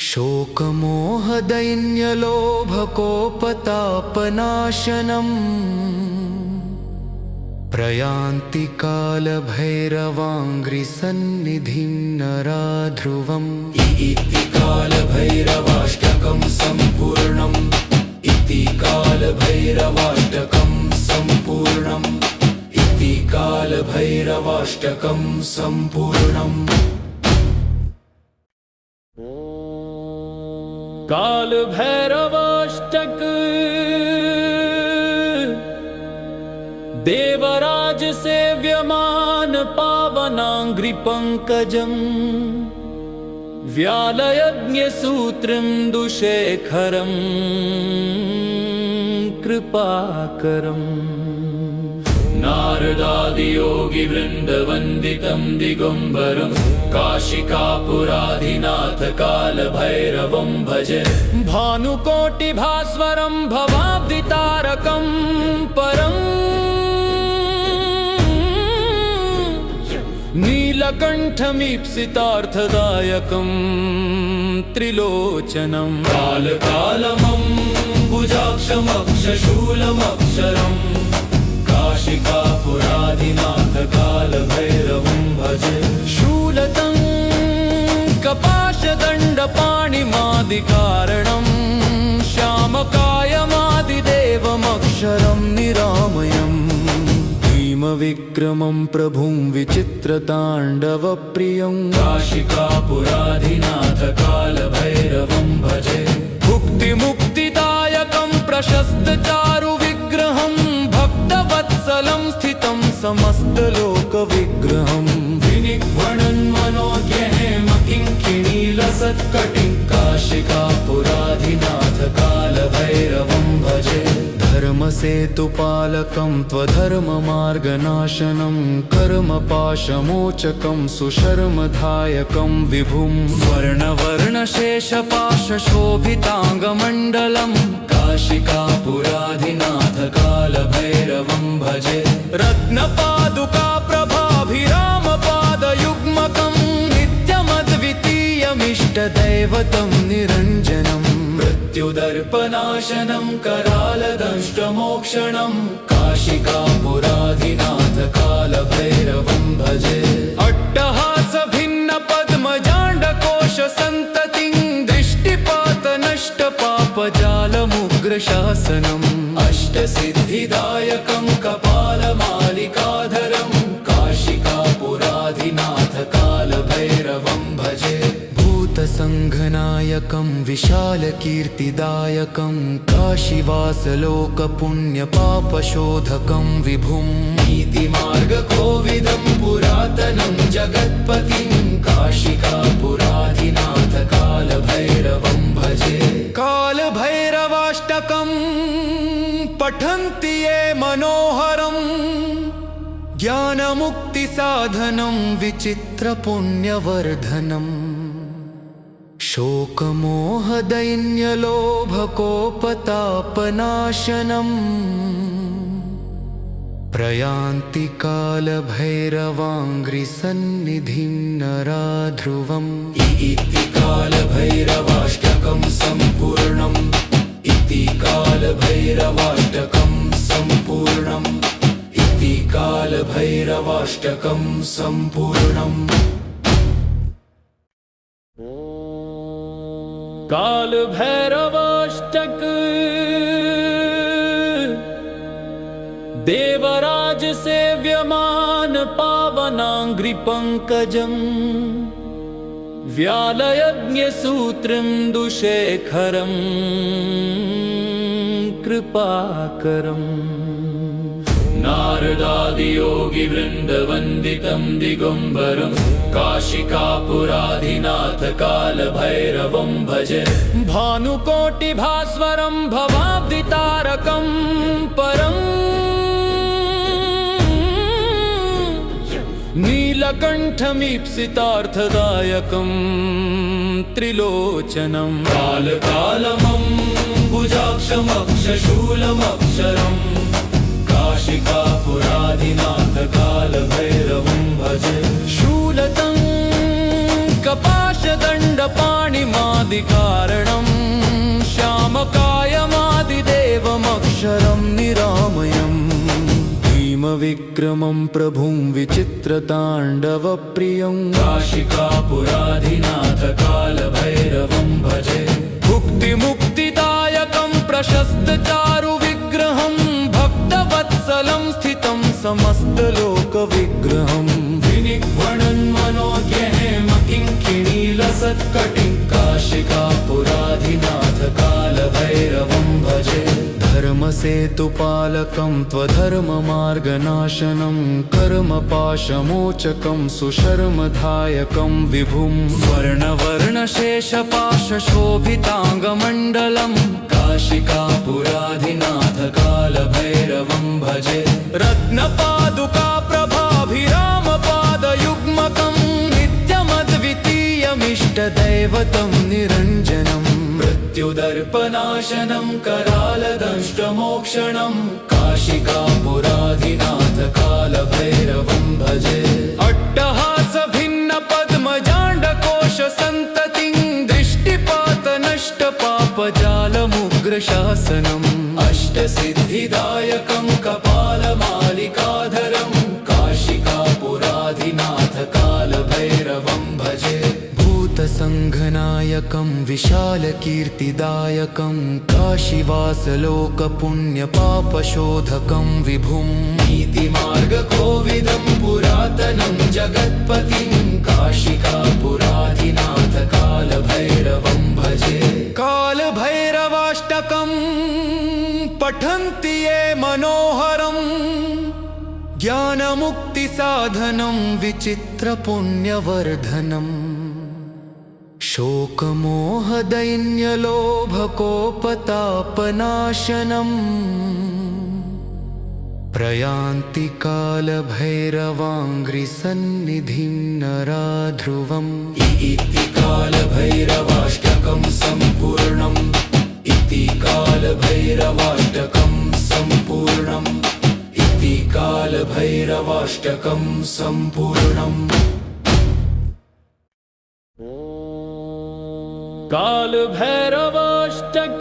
S1: शोकमोहदैन्यलोभकोपतापनाशनम् प्रयान्ति कालभैरवाङ्घ्रिसन्निधिं नराध्रुवम् इति कालभैरवाष्टकं सम्पूर्णम् इति कालभैरवाष्टकं सम्पूर्णम् इति कालभैरवाष्टकं सम्पूर्णम् कालभैरवाष्टक देवराज सेव्यमान पावनांग्रि पंकजम् व्यालयज्ञसूत्रं दुशेखरं कृपाकरम् नारदादियोगिवृन्दवन्दितं दिगम्बरं काशिकापुराधिनाथ कालभैरवं भजे भानुकोटिभास्वरं भवाब्धितारकं परम् नीलकण्ठमीप्सितार्थदायकं त्रिलोचनं कालकालमम्बुजाक्षमक्षशूलमक्षरम् काशिकापुराधिनाथ कालभैरवं भजे शूलतं कपाशदण्डपाणिमादिकारणं श्यामकायमादिदेवमक्षरं निरामयम् विक्रमं प्रभुं विचित्रताण्डवप्रियं काशिकापुराधिनाथ कालभैरवं भजे भुक्तिमुक्तिदायकं प्रशस्तचारुविग्रहं भक्तवत्सलं स्थितं समस्तलोकविग्रहं विनिघ्वणन् मनोज्ञहेमकिङ्किणीलसत्कटिं काशिकापुराधिनाथ
S2: धर्मसेतुपालकं त्वधर्ममार्गनाशनं कर्मपाशमोचकं सुशर्मधायकं विभुं
S1: वर्णवर्णशेषपाशशोभिताङ्गमण्डलं काशिकापुराधिनाथकालभैरवं भजे रत्नपादुकाप्रभाभिरामपादयुग्मकं नित्यमद्वितीयमिष्टदैवतं निरञ्जनम् मृत्युदर्पनाशनं करालदंष्ट्रमोक्षणं काशिकापुराधिनाथकालभैरवं भजे अट्टहासभिन्नपद्मजाण्डकोशसन्ततिं दृष्टिपातनष्टपापजालमुग्रशासनम् अष्टसिद्धिदायकं कपालमालिकाधरं काशिकापुराधिनाथकालभैरवं भजे
S3: भूतसङ्घनायकं विशालकीर्तिदायकं काशीवासलोकपुण्यपापशोधकं विभुं
S1: नीतिमार्गकोविदं पुरातनं जगत्पतिं काशिकापुराधिनाथकालभैरवं भजे
S3: कालभैरवाष्टकं पठन्ति ये मनोहरं ज्ञानमुक्तिसाधनं विचित्रपुण्यवर्धनम् शोकमोहदैन्यलोभकोपतापनाशनम् प्रयान्ति कालभैरवाङ्घ्रिसन्निधिं नराध्रुवम्
S1: इति कालभैरवाष्टकं सम्पूर्णम् इति कालभैरवाष्टकं सम्पूर्णम् इति कालभैरवाष्टकं सम्पूर्णम् कालभैरवाष्टक देवराज सेव्यमान पावनाङ्घ्रिपङ्कजं व्यालयज्ञसूत्रं दुःशेखरं कृपाकरम् नारदादियोगिवृन्दवन्दितं दिगम्बरं काशिकापुराधिनाथकालभैरवं भजे भानुकोटिभास्वरं भवाब्धितारकं परम् नीलकण्ठमीप्सितार्थदायकं त्रिलोचनं कालकालमं भुजाक्षमक्षशूलमक्षरम् काशिकापुराधिनाथकालभैरवं भजे शूलतं कपाशदण्डपाणिमादिकारणं श्यामकायमादिदेवमक्षरं निरामयम् भीमविक्रमं प्रभुं विचित्रताण्डवप्रियं काशिकापुराधिनाथकालभैरवं भजे भुक्तिमुक्तिदायकं प्रशस्तचारुविग्रहं भक्तवत्सलं स्थितं समस्तलोकविग्रहं विनिक्वणन्मनोज्ञहेमकिङ्किणीलसत्कटिं काशिकापुराधिनाथकालभैरवं भजे
S2: धर्मसेतुपालकं त्वधर्ममार्गनाशनं कर्मपाशमोचकं सुशर्मधायकं विभुं
S1: वर्णवर्णशेषपाशशोभिताङ्गमण्डलं काशिकापुराधिनाथकालभैरवं भजे रत्नपादुकाप्रभाभिरामपादयुग्मकं नित्यमद्वितीयमिष्टदैवतं निरञ्जनम् मृत्युदर्पनाशनं करालदंष्ट्रमोक्षणं काशिकापुराधिनाथकालभैरवं भजे अट्टहासभिन्नपद्मजाण्डकोशसन्ततिं दृष्टिपातनष्टपापजालमुग्रशासनम् अष्टसिद्धिदायकं कपालमालिकाधरं काशिकापुराधिनाथकालभैरवं भजे
S3: भूतसङ्घनायकं विशालकीर्तिदायकं काशीवासलोकपुण्यपापशोधकं विभुं
S1: नीतिमार्गकोविदं पुरातनं जगत्पतिं काशिकापुराधिनाथकालभैरवं भजे
S3: कालभैरवाष्टकं पठन्ति ये मनोहरं ज्ञानमुक्तिसाधनं विचित्रपुण्यवर्धनम् शोकमोहदैन्यलोभकोपतापनाशनम् प्रयान्ति कालभैरवाङ्घ्रिसन्निधिं नरा ध्रुवम्
S1: इति कालभैरवाष्टकं सम्पूर्णम् इति कालभैरवाष्टकं सम्पूर्णम् इति कालभैरवाष्टकं सम्पूर्णम्
S4: काल भैरवाष्टक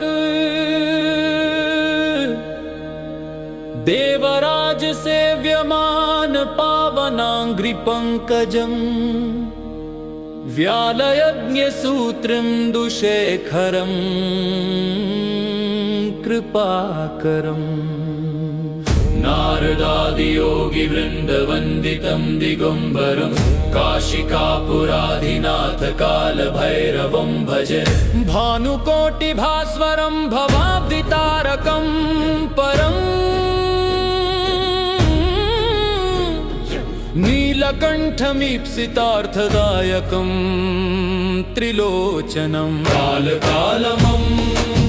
S4: देवराज सेव्यमान पावनांघ्रि पंकजम् व्यालयज्ञ सूत्रं दुशेखरं कृपाकरम्
S1: नारदादियोगी वृन्दवन्दितं दिगम्बरं काशिकापुराधिनाथ कालभैरवं भजे
S4: भानुकोटिभास्वरं भवाब्धितारकं परम् नीलकण्ठमीप्सितार्थदायकं त्रिलोचनं
S1: कालकालमं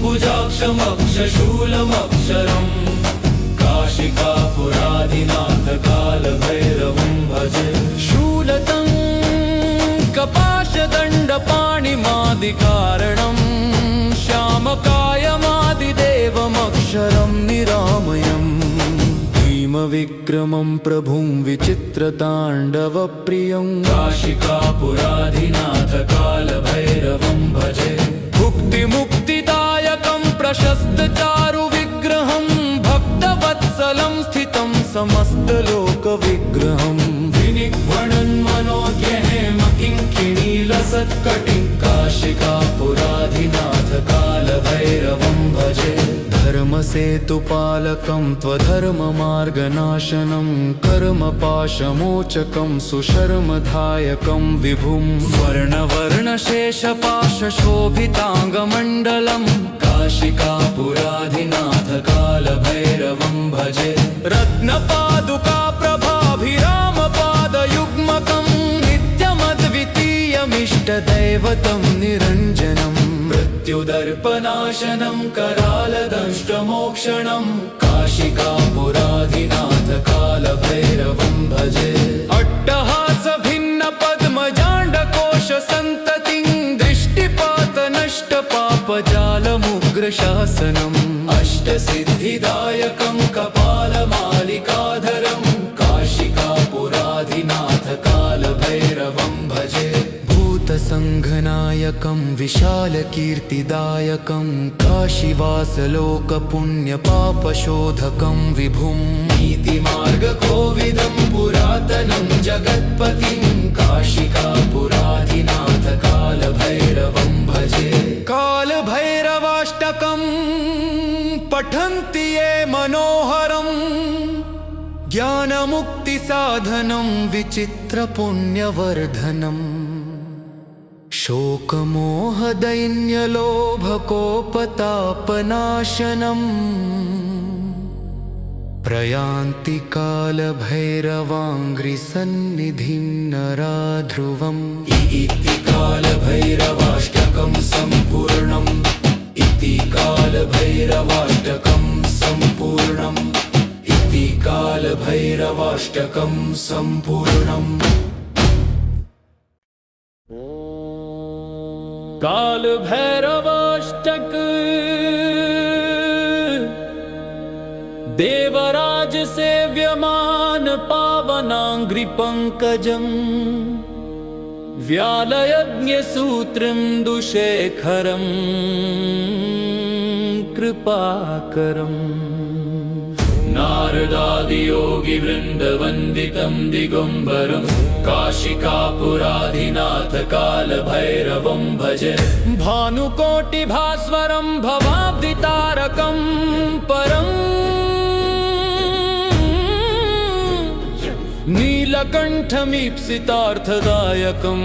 S1: भुजाक्षमक्षशूलमक्षरम् काशिकापुराधिनाथ कालभैरवं भजे
S4: शूलतं कपाशदण्डपाणिमादिकारणं श्यामकायमादिदेवमक्षरं निरामयम् भीमविक्रमं प्रभुं विचित्रताण्डवप्रियं
S1: काशिकापुराधिनाथ कालभैरवं भजे
S4: भुक्तिमुक्तिदायकं प्रशस्तचारुविग्रहं भक्तवत्सलं स्थितं समस्तलोकविग्रहम्
S1: विनिघ्वणन्मनोज्ञहेम किङ्किणीलसत्कटिं काशिकापुराधिनाथ कालभैरवं भजे
S3: धर्मसेतुपालकं त्वधर्ममार्गनाशनं कर्मपाशमोचकं सुशर्मधायकं विभुं
S4: स्वर्णवर्णशेषपाशशोभिताङ्गमण्डलं
S1: काशिकापुराधिनाथ कालभैरवं भजे
S4: रत्नपादुका प्रभाभिरामपादयुग्मकं नित्यमद्वितीयमिष्टदैवतं निरञ्जनम्
S1: मृत्युदर्पनाशनं करालदंष्ट्रमोक्षणं काशिकापुराधिनाथ कालभैरवं भजे
S4: अट्टहासभिन्नपद्मजाण्डकोशसन्ततिं दृष्टिपातनष्टपापजालमुग्रशासनम्
S1: अष्टसिद्धिदायकं कपालमालिकाधरं काशिकापुराधिनाथ कालभैरवं भजे
S3: भूतसङ्घनायकं विशालकीर्तिदायकं काशीवासलोकपुण्यपापशोधकं विभुं
S1: नीतिमार्गकोविदं पुरातनं जगत्पतिं काशिकापुराधिनाथ कालभैरवं भजे
S4: कालभैरवाष्टकं पठन्ति ये मनोहरं ज्ञानमुक्तिसाधनं विचित्रपुण्यवर्धनम् शोकमोहदैन्यलोभकोपतापनाशनम् प्रयान्ति कालभैरवाङ्घ्रिसन्निधिं नरा ध्रुवम्
S1: इति कालभैरवाष्टकं सम्पूर्णम् इति कालभैरवाष्टकं सम्पूर्णम् इति कालभैरवाष्टकं सम्पूर्णम्
S4: काल भैरवाष्टक देवराज सेव्यमान पावनांघ्रि पंकजम् व्यालयज्ञ सूत्रं दुशेखरं कृपाकरम्
S1: नारदादियोगी वृन्दवन्दितं दिगम्बरं काशिकापुराधिनाथ कालभैरवं भजे
S4: भानुकोटिभास्वरं भवाब्धितारकं परम् नीलकण्ठमीप्सितार्थदायकं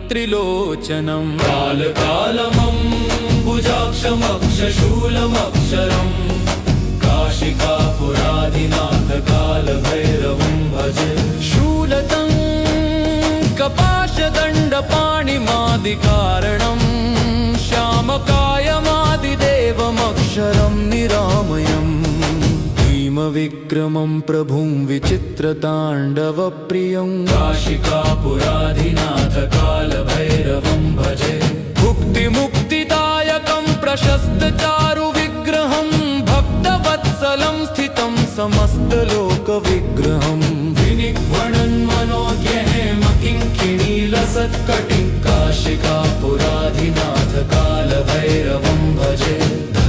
S4: त्रिलोचनं
S1: कालकालमं भुजाक्षमक्षशूलमक्षरम् काशिकापुराधिनाथ कालभैरवं भजे
S4: शूलतं कपाशदण्डपाणिमादिकारणं श्यामकायमादिदेवमक्षरं निरामयम्
S2: भीमविक्रमं प्रभुं विचित्रताण्डवप्रियं
S1: काशिकापुराधिनाथ कालभैरवं भजे
S4: भुक्तिमुक्तिदायकं प्रशस्तचारुविग्रहं भक्तवत्सलं स्थितं समस्तलोकविग्रहम्
S1: विनिक्वणन्मनोज्ञहेम किङ्किणीलसत्कटिं काशिकापुराधिनाथ कालभैरवं भजे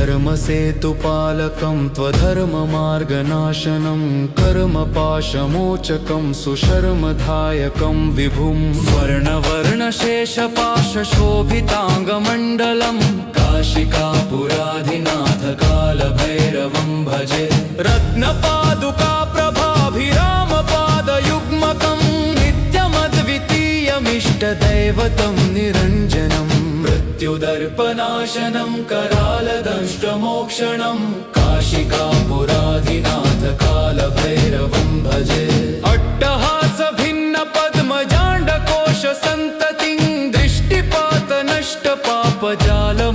S2: धर्मसेतुपालकं त्वधर्ममार्गनाशनं कर्मपाशमोचकं सुशर्मधायकं विभुं
S4: स्वर्णवर्णशेषपाशशोभिताङ्गमण्डलं
S1: काशिकापुराधिनाथ कालभैरवं भजे
S4: रत्नपादुकाप्रभाभिरामपादयुग्मकं नित्यमद्वितीयमिष्टदैवतं निरञ्जनम्
S1: मृत्युदर्पनाशनं करालदंष्ट्रमोक्षणं काशिकापुराधिनाथ कालभैरवं भजे
S4: अट्टहासभिन्नपद्मजाण्डकोशसन्ततिं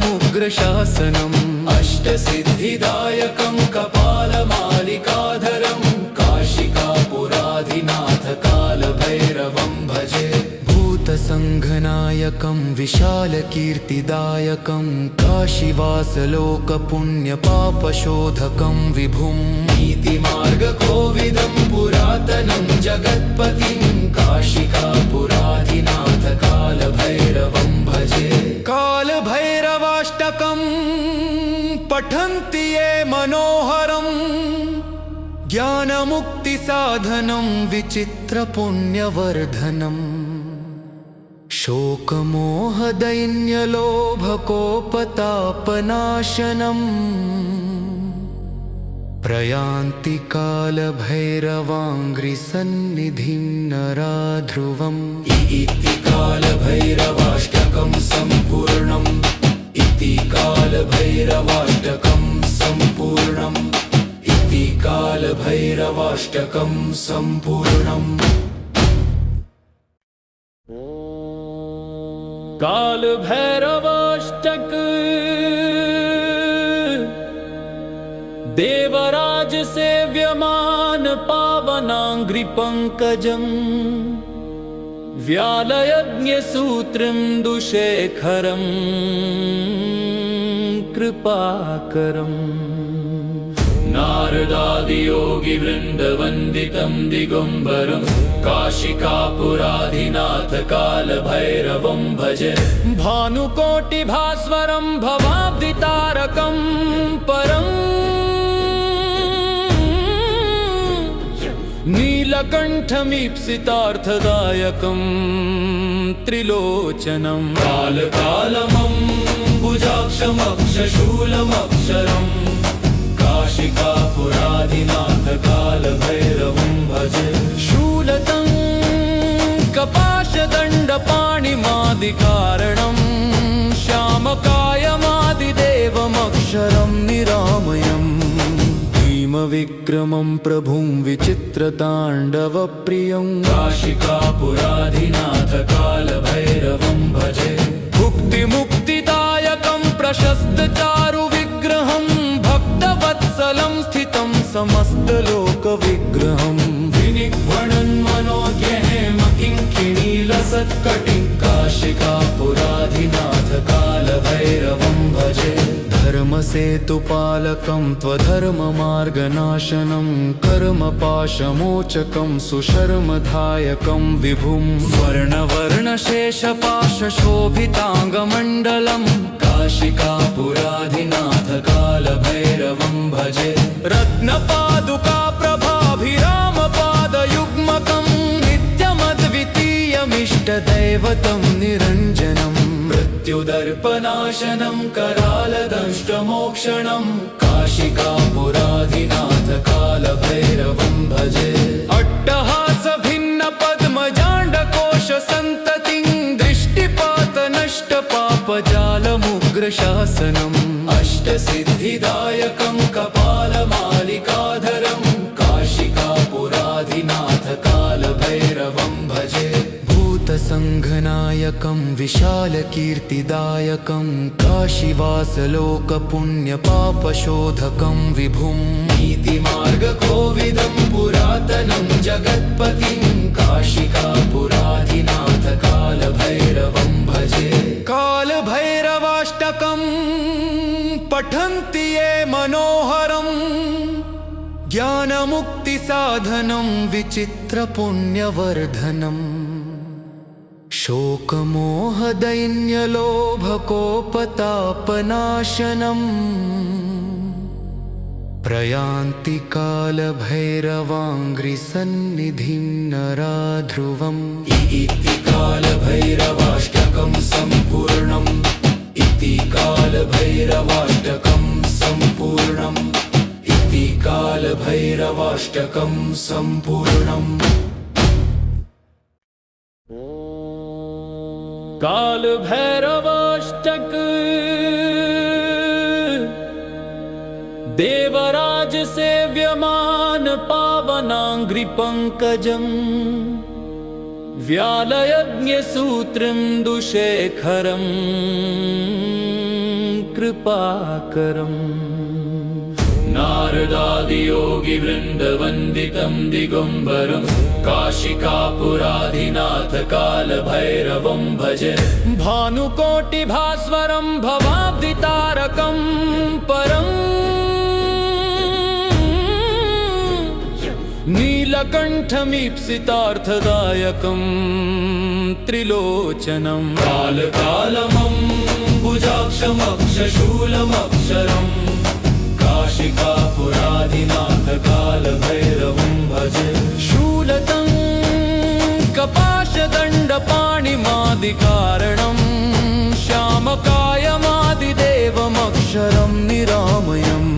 S4: दृष्टिपातनष्टपापजालमुग्रशासनम्
S1: अष्टसिद्धिदायकं कपालमालिकाधरं काशिकापुराधिनाथ कालभैरवं भजे
S3: भूतसङ्घनायकं विशालकीर्तिदायकं काशीवासलोकपुण्यपापशोधकं विभुं
S1: नीतिमार्गकोविदं पुरातनं जगत्पतिं काशिकापुराधिनाथ कालभैरवं भजे
S4: कालभैरवाष्टकं पठन्ति ये मनोहरं ज्ञानमुक्तिसाधनं विचित्रपुण्यवर्धनम् शोकमोहदैन्यलोभकोपतापनाशनम् प्रयान्ति कालभैरवाङ्घ्रिसन्निधिं नराध्रुवम्
S1: इति कालभैरवाष्टकं सम्पूर्णम् इति कालभैरवाष्टकं सम्पूर्णम् इति कालभैरवाष्टकं सम्पूर्णम्
S4: कालभैरवाष्टक देवराज सेव्यमान पावनाङ्घ्रिपङ्कजम् व्यालयज्ञसूत्रं दुशेखरं कृपाकरम्
S1: नारदादियोगिवृन्दवन्दितं दिगम्बरं काशिकापुराधिनाथ कालभैरवं भजे
S4: भानुकोटिभास्वरं भवाब्धितारकं परम् नीलकण्ठमीप्सितार्थदायकं त्रिलोचनं
S1: कालकालमं भुजाक्षमक्षशूलमक्षरम् काशिकापुराधिनाथ कालभैरवं भजे
S4: शूलतं कपाशदण्डपाणिमादिकारणं श्यामकायमादिदेवमक्षरं निरामयम्
S2: भीमविक्रमं प्रभुं विचित्रताण्डवप्रियं
S1: काशिकापुराधिनाथ कालभैरवं भजे
S4: भुक्तिमुक्तिदायकं प्रशस्तचारुविग्रहं भक्तवत्सलं स्थितं समस्तलोकविग्रहम्
S1: विनिक्वणन्मनोज्ञहेम किङ्किणीलसत्कटिं काशिकापुराधिनाथ कालभैरवं भजे
S2: धर्मसेतुपालकं त्वधर्ममार्गनाशनं कर्मपाशमोचकं सुशर्मधायकं विभुं
S4: स्वर्णवर्णशेषपाशशोभिताङ्गमण्डलं
S1: काशिकापुराधिनाथ कालभैरवं भजे
S4: रत्नपादुकाप्रभाभिरामपादयुग्मकं नित्यमद्वितीयमिष्टदैवतं निरञ्जनम्
S1: मृत्युदर्पनाशनं करालदंष्ट्रमोक्षणं काशिकापुराधिनाथ कालभैरवं भजे
S4: अट्टहासभिन्नपद्मजाण्डकोशसन्ततिं दृष्टिपातनष्टपापजालमुग्रशासनम्
S1: अष्टसिद्धिदायकं कपालमालिकाधरं काशिकापुराधिनाथ कालभैरवं भजे
S3: भूतसङ्घनायकं विशालकीर्तिदायकं काशीवासलोकपुण्यपापशोधकं विभुं
S1: नीतिमार्ग नीतिमार्गकोविदं पुरातनं जगत्पतिं काशिकापुराधिनाथ कालभैरवं भजे।
S4: कालभैरवाष्टकं पठन्ति ये मनोहरं ज्ञानमुक्तिसाधनं विचित्रपुण्यवर्धनम् शोकमोहदैन्यलोभकोपतापनाशनम् प्रयान्ति कालभैरवाङ्घ्रिसन्निधिं नरा ध्रुवम्।
S1: इति कालभैरवाष्टकं सम्पूर्णम् इति कालभैरवाष्टकं सम्पूर्णम् इति कालभैरवाष्टकं सम्पूर्णम्।
S4: कालभैरवाष्टक देवराज सेव्यमान पावनांघ्रि पंकजम् व्यालयज्ञसूत्रं दुशेखरम् कृपाकरम्।
S1: नारदादियोगिवृन्दवन्दितं दिगम्बरं काशिकापुराधिनाथ कालभैरवं भजे।
S4: भानुकोटिभास्वरं भवाब्धितारकं परम् नीलकण्ठमीप्सितार्थदायकं त्रिलोचनं।
S1: कालकालमं भुजाक्षमक्षशूलमक्षरम् काशिकापुराधिनाथ कालभैरवं भजे।
S4: शूलतं कपाशदण्डपाणिमादिकारणं श्यामकायमादिदेवमक्षरं निरामयम्।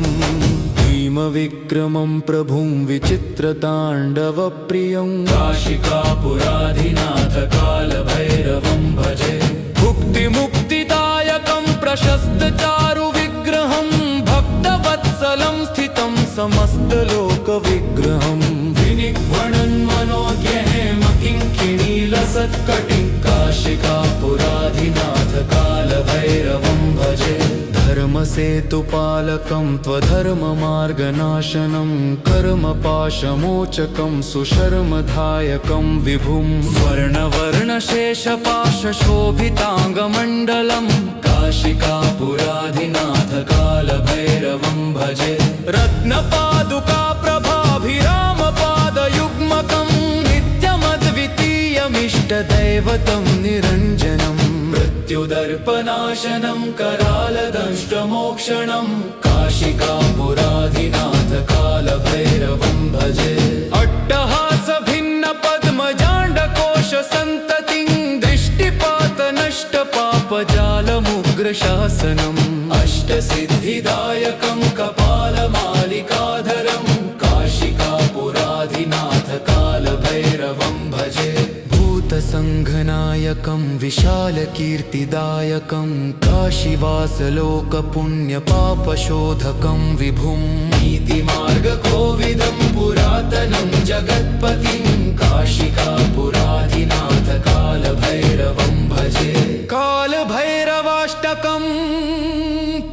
S4: भीमविक्रमं प्रभुं विचित्रताण्डवप्रियं
S1: काशिकापुराधिनाथ कालभैरवं भजे।
S4: भुक्तिमुक्तिदायकं प्रशस्तचारुविग्रहं भक्तवत्सलं स्थितं समस्तलोकविग्रहम्।
S1: विनिघ्वणन् मनोज्ञहेम किङ्किणीलसत्कटिं काशिकापुराधिनाथ कालभैरवं भजे।
S4: धर्मसेतुपालकं त्वधर्ममार्गनाशनं कर्मपाशमोचकं सुशर्मधायकं विभुं। स्वर्णवर्णशेषपाशशोभिताङ्गमण्डलं
S1: काशिकापुराधिनाथ कालभैरवं भजे।
S4: रत्नपादुका प्रभाभिरामपादयुग्मकं नित्यमद्वितीयमिष्टदैवतं निरञ्जनम्।
S1: मृत्युदर्पनाशनं करालदंष्टमोक्षणं काशिकापुराधिनाथ कालभैरवं भजे।
S4: अट्टहासभिन्नपद्मजाण्डकोशसन्ततिं दृष्टिपातनष्टपापजालमुग्रशासनम्।
S1: अष्टसिद्धिदायकं कपालमालिकाधरं काशिकापुराधिनाथ कालभैरवं भजे।
S4: भूतसङ्घनायकं विशालकीर्तिदायकं काशीवासलोकपुण्यपापशोधकं विभुं।
S1: नीतिमार्गकोविदं पुरातनं जगत्पतिं काशिकापुराधिनाथ कालभैरवं भजे।
S4: कालभैरवाष्टकं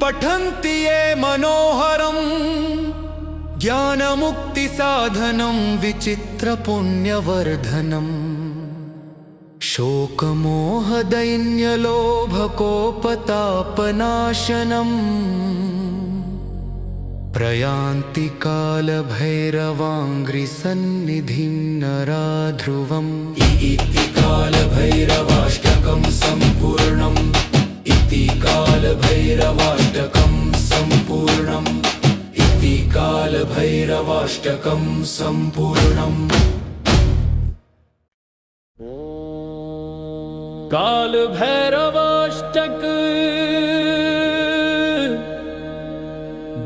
S4: पठन्ति ये मनोहरं ज्ञानमुक्तिसाधनं विचित्रपुण्यवर्धनम् शोकमोहदैन्यलोभकोपतापनाशनम् प्रयान्ति कालभैरवाङ्घ्रिसन्निधिं नरा ध्रुवम्।
S1: इति कालभैरवाष्टकं सम्पूर्णम् इति कालभैरवाष्टकं सम्पूर्णम् इति कालभैरवाष्टकं सम्पूर्णम्।
S4: कालभैरवाष्टक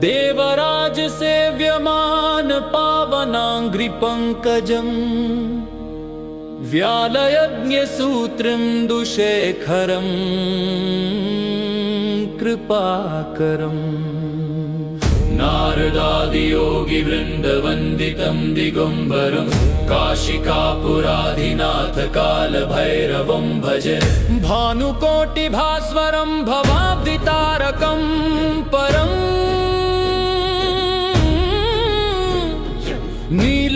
S4: देवराज सेव्यमान पावनांघ्रि पंकजम् व्यालयज्ञसूत्रं दुशेखरम् कृपाकरम्।
S1: नारदादियोगिवृन्दवन्दितं दिगम्बरं काशिकापुराधिनाथ कालभैरवं भजे।
S4: भानुकोटिभास्वरं भवाब्धितारकं परम्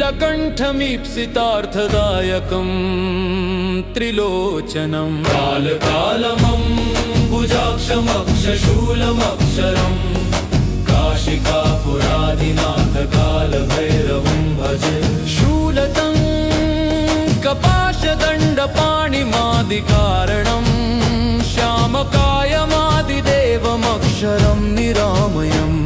S4: नीलकण्ठमीप्सितार्थदायकं त्रिलोचनं
S1: कालकालमम्बुजाक्षमक्षशूलमक्षरम् काशिकापुराधिनाथ कालभैरवं भजे
S4: शूलतं कपाशदण्डपाणिमादिकारणं श्यामकायमादिदेवमक्षरं निरामयम्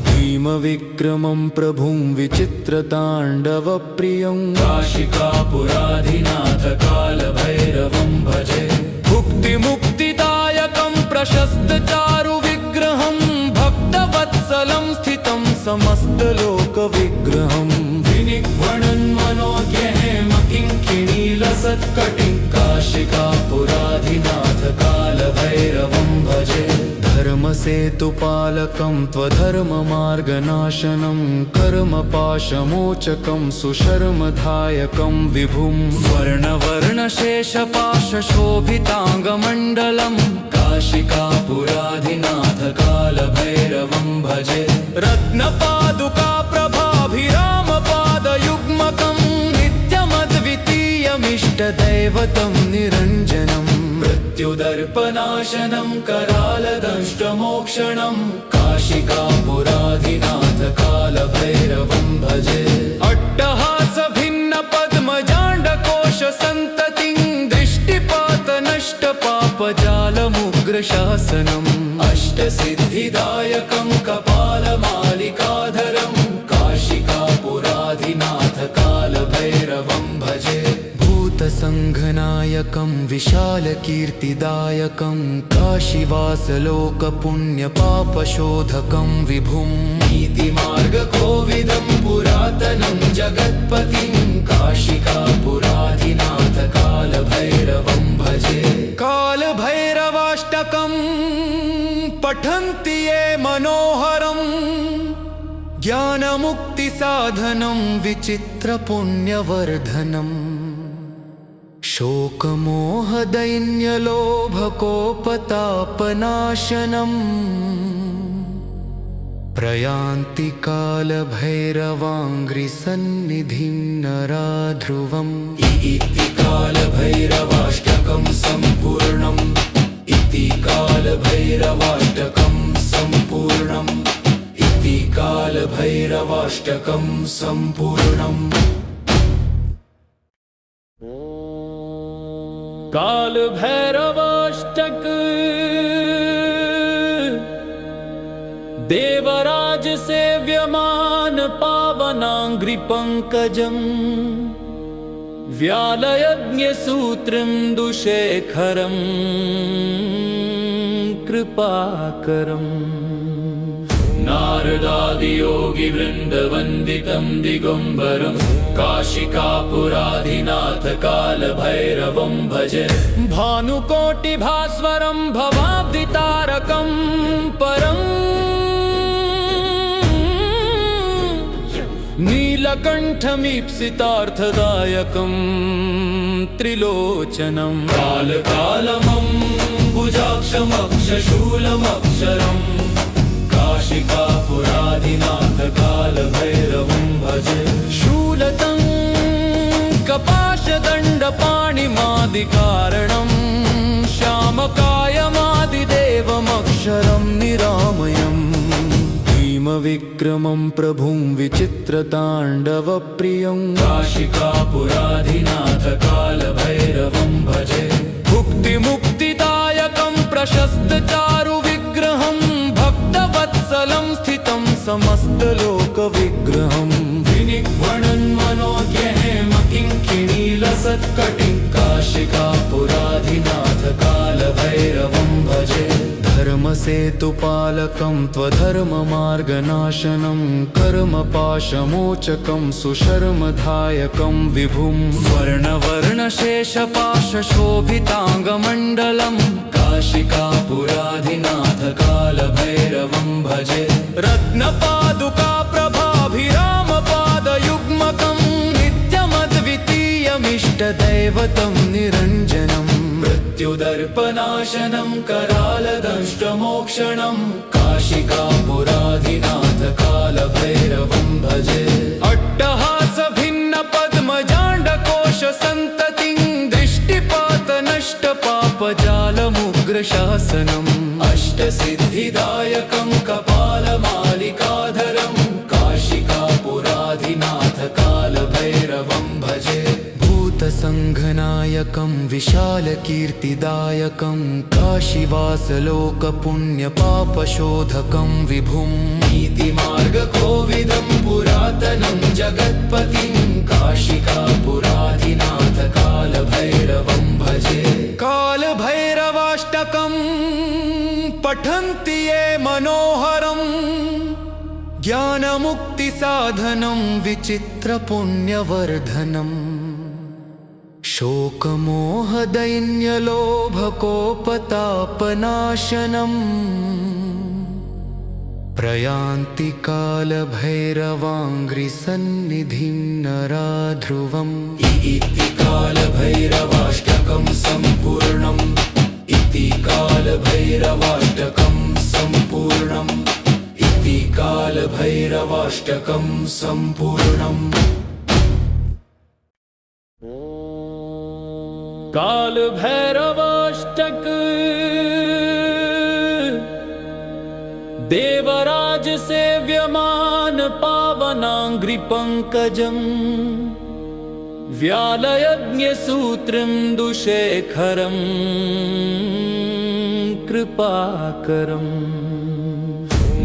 S4: भीमविक्रमं प्रभुं विचित्रताण्डवप्रियं
S1: काशिकापुराधिनाथ कालभैरवं भजे
S4: भुक्तिमुक्तिदायकं प्रशस्तचारुविग्रहं भक्तवत्सलं स्थितं समस्तलोकविग्रहं
S1: विनिघ्वणन् मनोज्ञहेम किङ्किणीलसत्कटिं काशिकापुराधिनाथ कालभैरवं भजे
S2: धर्मसेतुपालकं त्वधर्ममार्गनाशनं कर्मपाशमोचकं सुशर्मधायकं विभुं
S4: स्वर्णवर्णशेषपाशशोभिताङ्गमण्डलं
S1: काशिकापुराधिनाथ कालभैरवं भजे
S4: रत्नपादुकाप्रभाभिरामपादयुग्मकं नित्यमद्वितीयमिष्टदैवतं निरञ्जनम्
S1: मृत्युदर्पनाशनं करालदंष्टमोक्षणं काशिकापुराधिनाथ कालभैरवं भजे
S4: अट्टहासभिन्नपद्मजाण्डकोशसन्ततिं दृष्टिपातनष्टपापजालमुग्रशासनम्
S1: अष्टसिद्धिदायकं कपालमालिकाधरं काशिकापुराधिनाथ कालभैरवं भजे
S2: भूतसङ्घनायकं विशालकीर्तिदायकं काशीवासलोकपुण्यपापशोधकं विभुं
S1: नीतिमार्गकोविदं पुरातनं जगत्पतिं काशिकापुराधिनाथ कालभैरवं भजे
S4: कालभैरवाष्टकं पठन्ति ये मनोहरं ज्ञानमुक्तिसाधनं विचित्रपुण्यवर्धनम् शोकमोहदैन्यलोभकोपतापनाशनम् प्रयान्ति कालभैरवाङ्घ्रिसन्निधिं नराध्रुवम्
S1: इति कालभैरवाष्टकं सम्पूर्णम् इति कालभैरवाष्टकं सम्पूर्णम् इति कालभैरवाष्टकं सम्पूर्णम्
S4: कालभैरवाष्टक देवराज सेव्यमान पावनाङ्घ्रिपङ्कजम् व्यालयज्ञसूत्रं दुःशेखरं कृपाकरम्
S1: नारदादियोगिवृन्दवन्दितं दिगम्बरं काशिकापुराधिनाथ कालभैरवं भजे
S4: भानुकोटिभास्वरं भवाब्धितारकं परम् नीलकण्ठमीप्सितार्थदायकं त्रिलोचनं
S1: कालकालमम्बुजाक्षमक्षशूलमक्षरम् काशिकापुराधिनाथ कालभैरवं भजे
S4: शूलतं कपाशदण्डपाणिमादिकारणं श्यामकायमादिदेवमक्षरं निरामयम्
S2: भीमविक्रमं प्रभुं विचित्रताण्डवप्रियं
S1: काशिकापुराधिनाथ कालभैरवं भजे
S4: भुक्तिमुक्तिदायकं प्रशस्तचारुविग्रहं भक्तवत्सलं स्थितं समस्तलोकविग्रहं
S1: विनिघ्वणन् मनोज्ञहेम किङ्किणीलसत्कटिं काशिकापुराधिनाथ कालभैरवं भजे
S2: धर्मसेतुपालकं त्वधर्ममार्गनाशनं कर्मपाशमोचकं सुशर्मधायकं विभुं
S4: स्वर्णवर्णशेषपाशशोभिताङ्गमण्डलं
S1: काशिकापुराधिनाथ कालभैरवं भजे
S4: रत्नपादुकाप्रभाभिरामपादयुग्मकं नित्यमद्वितीयमिष्टदैवतं निरञ्जनम्
S1: मृत्युदर्पनाशनं करालदंष्टमोक्षणं काशिकापुराधिनाथ कालभैरवं भजे
S4: अट्टहासभि जालमुग्रशासनम्
S1: अष्टसिद्धिदायकं कपालमालिकाधरं काशिकापुराधिनाथ कालभैरवं भजे
S4: भूतसङ्घनायकं विशालकीर्तिदायकं काशीवासलोकपुण्यपापशोधकं विभुं
S1: नीतिमार्गकोविदं पुरातनं जगत्पतिं काशिकापुराधिनाथ कालभैरवं भजे
S4: कालभैरवाष्टकं पठन्ति ये मनोहरं ज्ञानमुक्तिसाधनं विचित्रपुण्यवर्धनम् शोकमोहदैन्यलोभकोपतापनाशनम् प्रयान्ति कालभैरवाङ्घ्रिसन्निधिं नरा ध्रुवम्
S1: इति कालभैरवाष्टकं सम्पूर्णम् इति कालभैरवाष्टकं सम्पूर्णम् इति कालभैरवाष्टकं सम्पूर्णम्
S4: कालभैरवाष्टक देवराज सेव्यमान पावनाङ्घ्रिपङ्कजम् व्यालयज्ञसूत्रं दुःशेखरं कृपाकरम्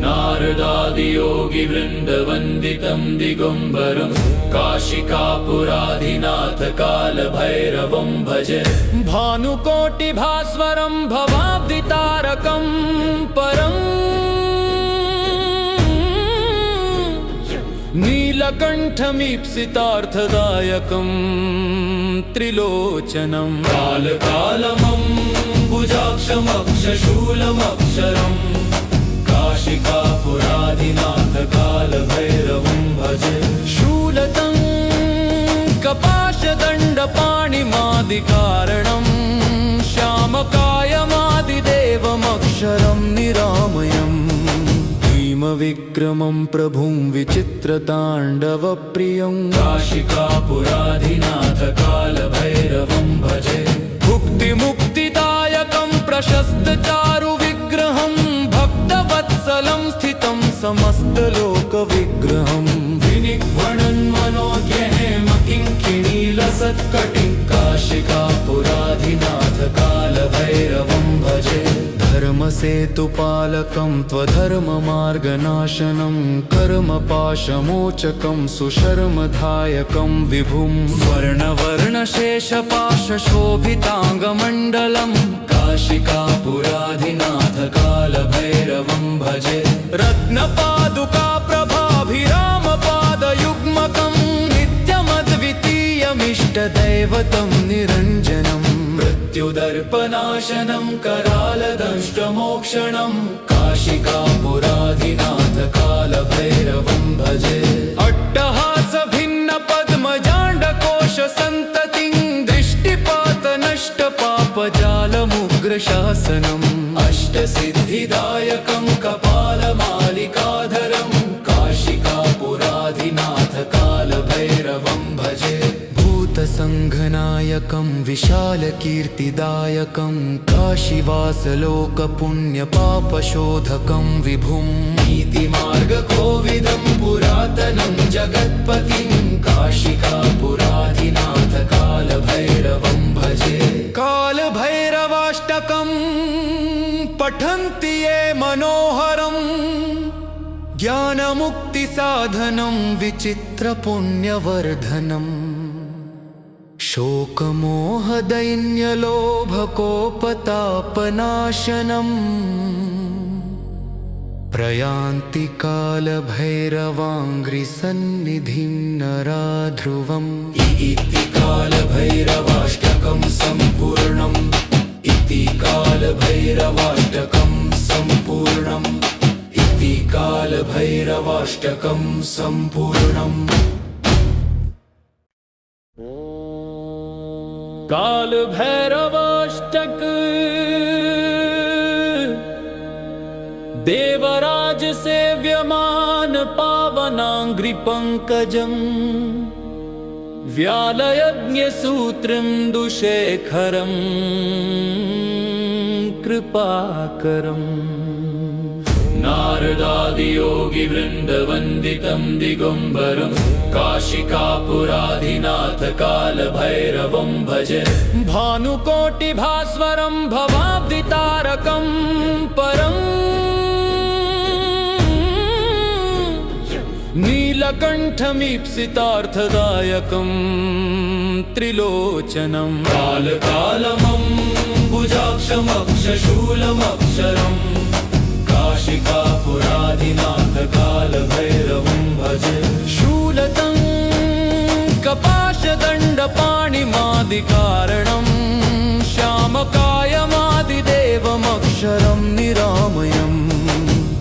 S1: नारदादियोगिवृन्दवन्दितं दिगम्बरं काशिकापुराधिनाथ कालभैरवं भजे
S4: भानुकोटिभास्वरं भवाब्धितारकं परम् नीलकण्ठमीप्सितार्थदायकं त्रिलोचनं
S1: कालकालमं भुजाक्षमक्षशूलमक्षरम् काशिकापुराधिनाथ कालभैरवं भजे
S4: शूलतं कपाशदण्डपाणिमादिकारणं श्यामकायमादिदेवमक्षरं निरामयम् भीमविक्रमं प्रभुं विचित्रताण्डवप्रियं
S1: काशिकापुराधिनाथ कालभैरवं भजे
S4: भुक्तिमुक्तिदायकं प्रशस्तचारुविग्रहं भक्तवत्सलं स्थितं समस्तलोकविग्रहम्
S1: विनिक्वणन्मनोज्ञहेमकिङ्किणीलसत्कटिं काशिकापुराधिनाथ कालभैरवं भजे
S4: धर्मसेतुपालकं त्वधर्ममार्गनाशनं कर्मपाशमोचकं सुशर्मधायकं विभुं स्वर्णवर्णशेषपाशशोभिताङ्गमण्डलं
S1: काशिकापुराधिनाथ कालभैरवं भजे
S4: रत्नपादुकाप्रभाभिरामपादयुग्मकं नित्यमद्वितीयमिष्टदैवतं निरञ्जनम्
S1: मृत्युदर्पनाशनं करालदंष्ट्रमोक्षणं काशिकापुराधिनाथ कालभैरवं भजे
S4: अट्टहासभिन्नपद्मजाण्डकोशसन्ततिं दृष्टिपातनष्टपापजालमुग्रशासनम्
S1: अष्टसिद्धिदायकं कपालमालिकाधरं काशिकापुराधिनाथ कालभैरवं भजे
S4: भूतसङ्घनायकं विशालकीर्तिदायकं काशीवासलोकपुण्यपापशोधकं विभुं
S1: नीतिमार्गकोविदं पुरातनं जगत्पतिं काशिकापुराधिनाथ कालभैरवं भजे
S4: कालभैरवाष्टकं पठन्ति ये मनोहरं ज्ञानमुक्तिसाधनं विचित्रपुण्यवर्धनम् शोकमोहदैन्यलोभकोपतापनाशनम् प्रयान्ति कालभैरवाङ्घ्रिसन्निधिं नरा ध्रुवम्
S1: इति कालभैरवाष्टकं सम्पूर्णम् इति कालभैरवाष्टकं सम्पूर्णम् इति कालभैरवाष्टकं सम्पूर्णम्
S4: कालभैरवाष्टक देवराज सेव्यमान पावनाङ्घ्रिपङ्कजम् व्यालयज्ञसूत्रं दुःशेखरं कृपाकरम्
S1: नारदादियोगिवृन्दवन्दितं दिगम्बरं काशिकापुराधिनाथ कालभैरवं भजे
S4: भानुकोटिभास्वरं भवाब्धितारकं परम् नीलकण्ठमीप्सितार्थदायकं त्रिलोचनं
S1: कालकालमम्बुजाक्षमक्षशूलमक्षरम् काशिकापुराधिनाथ कालभैरवं भजे
S4: शूलतं कपाशदण्डपाणिमादिकारणं श्यामकायमादिदेवमक्षरं निरामयम्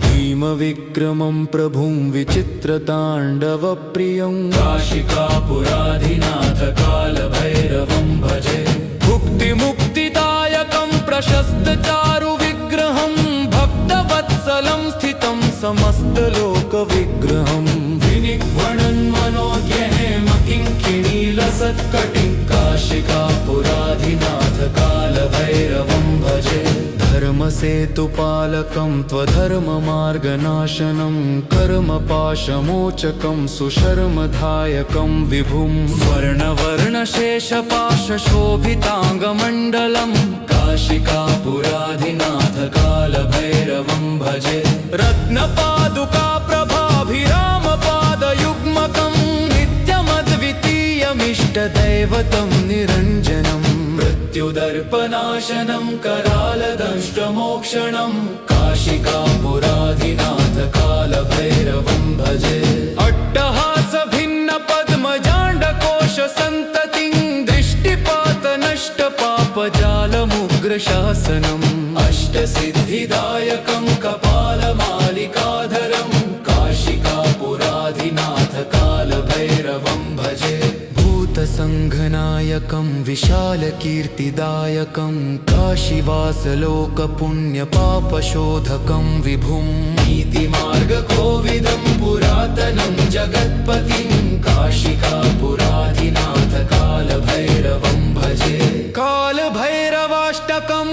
S4: भीमविक्रमं प्रभुं विचित्रताण्डवप्रियं
S1: काशिकापुराधिनाथ कालभैरवं भजे
S4: भुक्तिमुक्तिदायकं प्रशस्तचारुविग्रहं भक्तवत्सलं स्थितं समस्तलोकविग्रहं
S1: विनिक्वणन्मनोज्ञहेमकिङ्किणीलसत्कटिं काशिकापुराधिनाथ कालभैरवं भजे
S2: धर्मसेतुपालकं त्वधर्ममार्गनाशनं कर्मपाशमोचकं सुशर्मधायकं विभुं
S4: स्वर्णवर्णशेषपाशशोभिताङ्गमण्डलं
S1: काशिकापुराधिनाथ कालभैरवं भजे
S4: रत्नपादुका प्रभाभिरामपादयुग्मकं नित्यमद्वितीयमिष्टदैवतं निरञ्जनम्
S1: मृत्युदर्पनाशनं करालदंष्ट्रमोक्षणं काशिकापुराधिनाथ कालभैरवं भजे
S4: अट्टहासभिन्नपद्मजाण्डकोशसन्ततिं दृष्टिपातनष्टपापजालमुग्रशासनम्
S1: अष्टसिद्धिदायकं कपालमालिकाधरं काशिकापुराधिनाथ कालभैरवं भजे
S2: भूतसङ्घनायकं विशालकीर्तिदायकं काशीवासलोकपुण्यपापशोधकं विभुं
S1: नीतिमार्गकोविदं पुरातनं जगत्पतिं काशिकापुराधिनाथ कालभैरवं भजे
S4: कालभैरवाष्टकं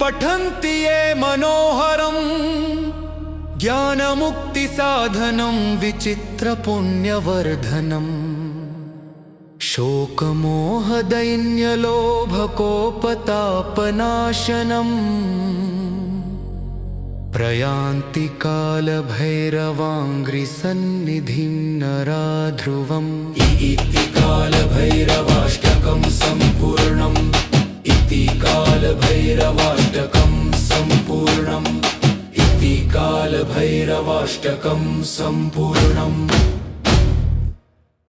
S4: पठन्ति ये मनोहरं ज्ञानमुक्तिसाधनं विचित्रपुण्यवर्धनम् शोकमोहदैन्यलोभकोपतापनाशनम् प्रयान्ति कालभैरवाङ्घ्रिसन्निधिं नराध्रुवम्
S1: इति कालभैरवाष्टकं सम्पूर्णम् इति कालभैरवाष्टकं सम्पूर्णम् इति कालभैरवाष्टकं सम्पूर्णम्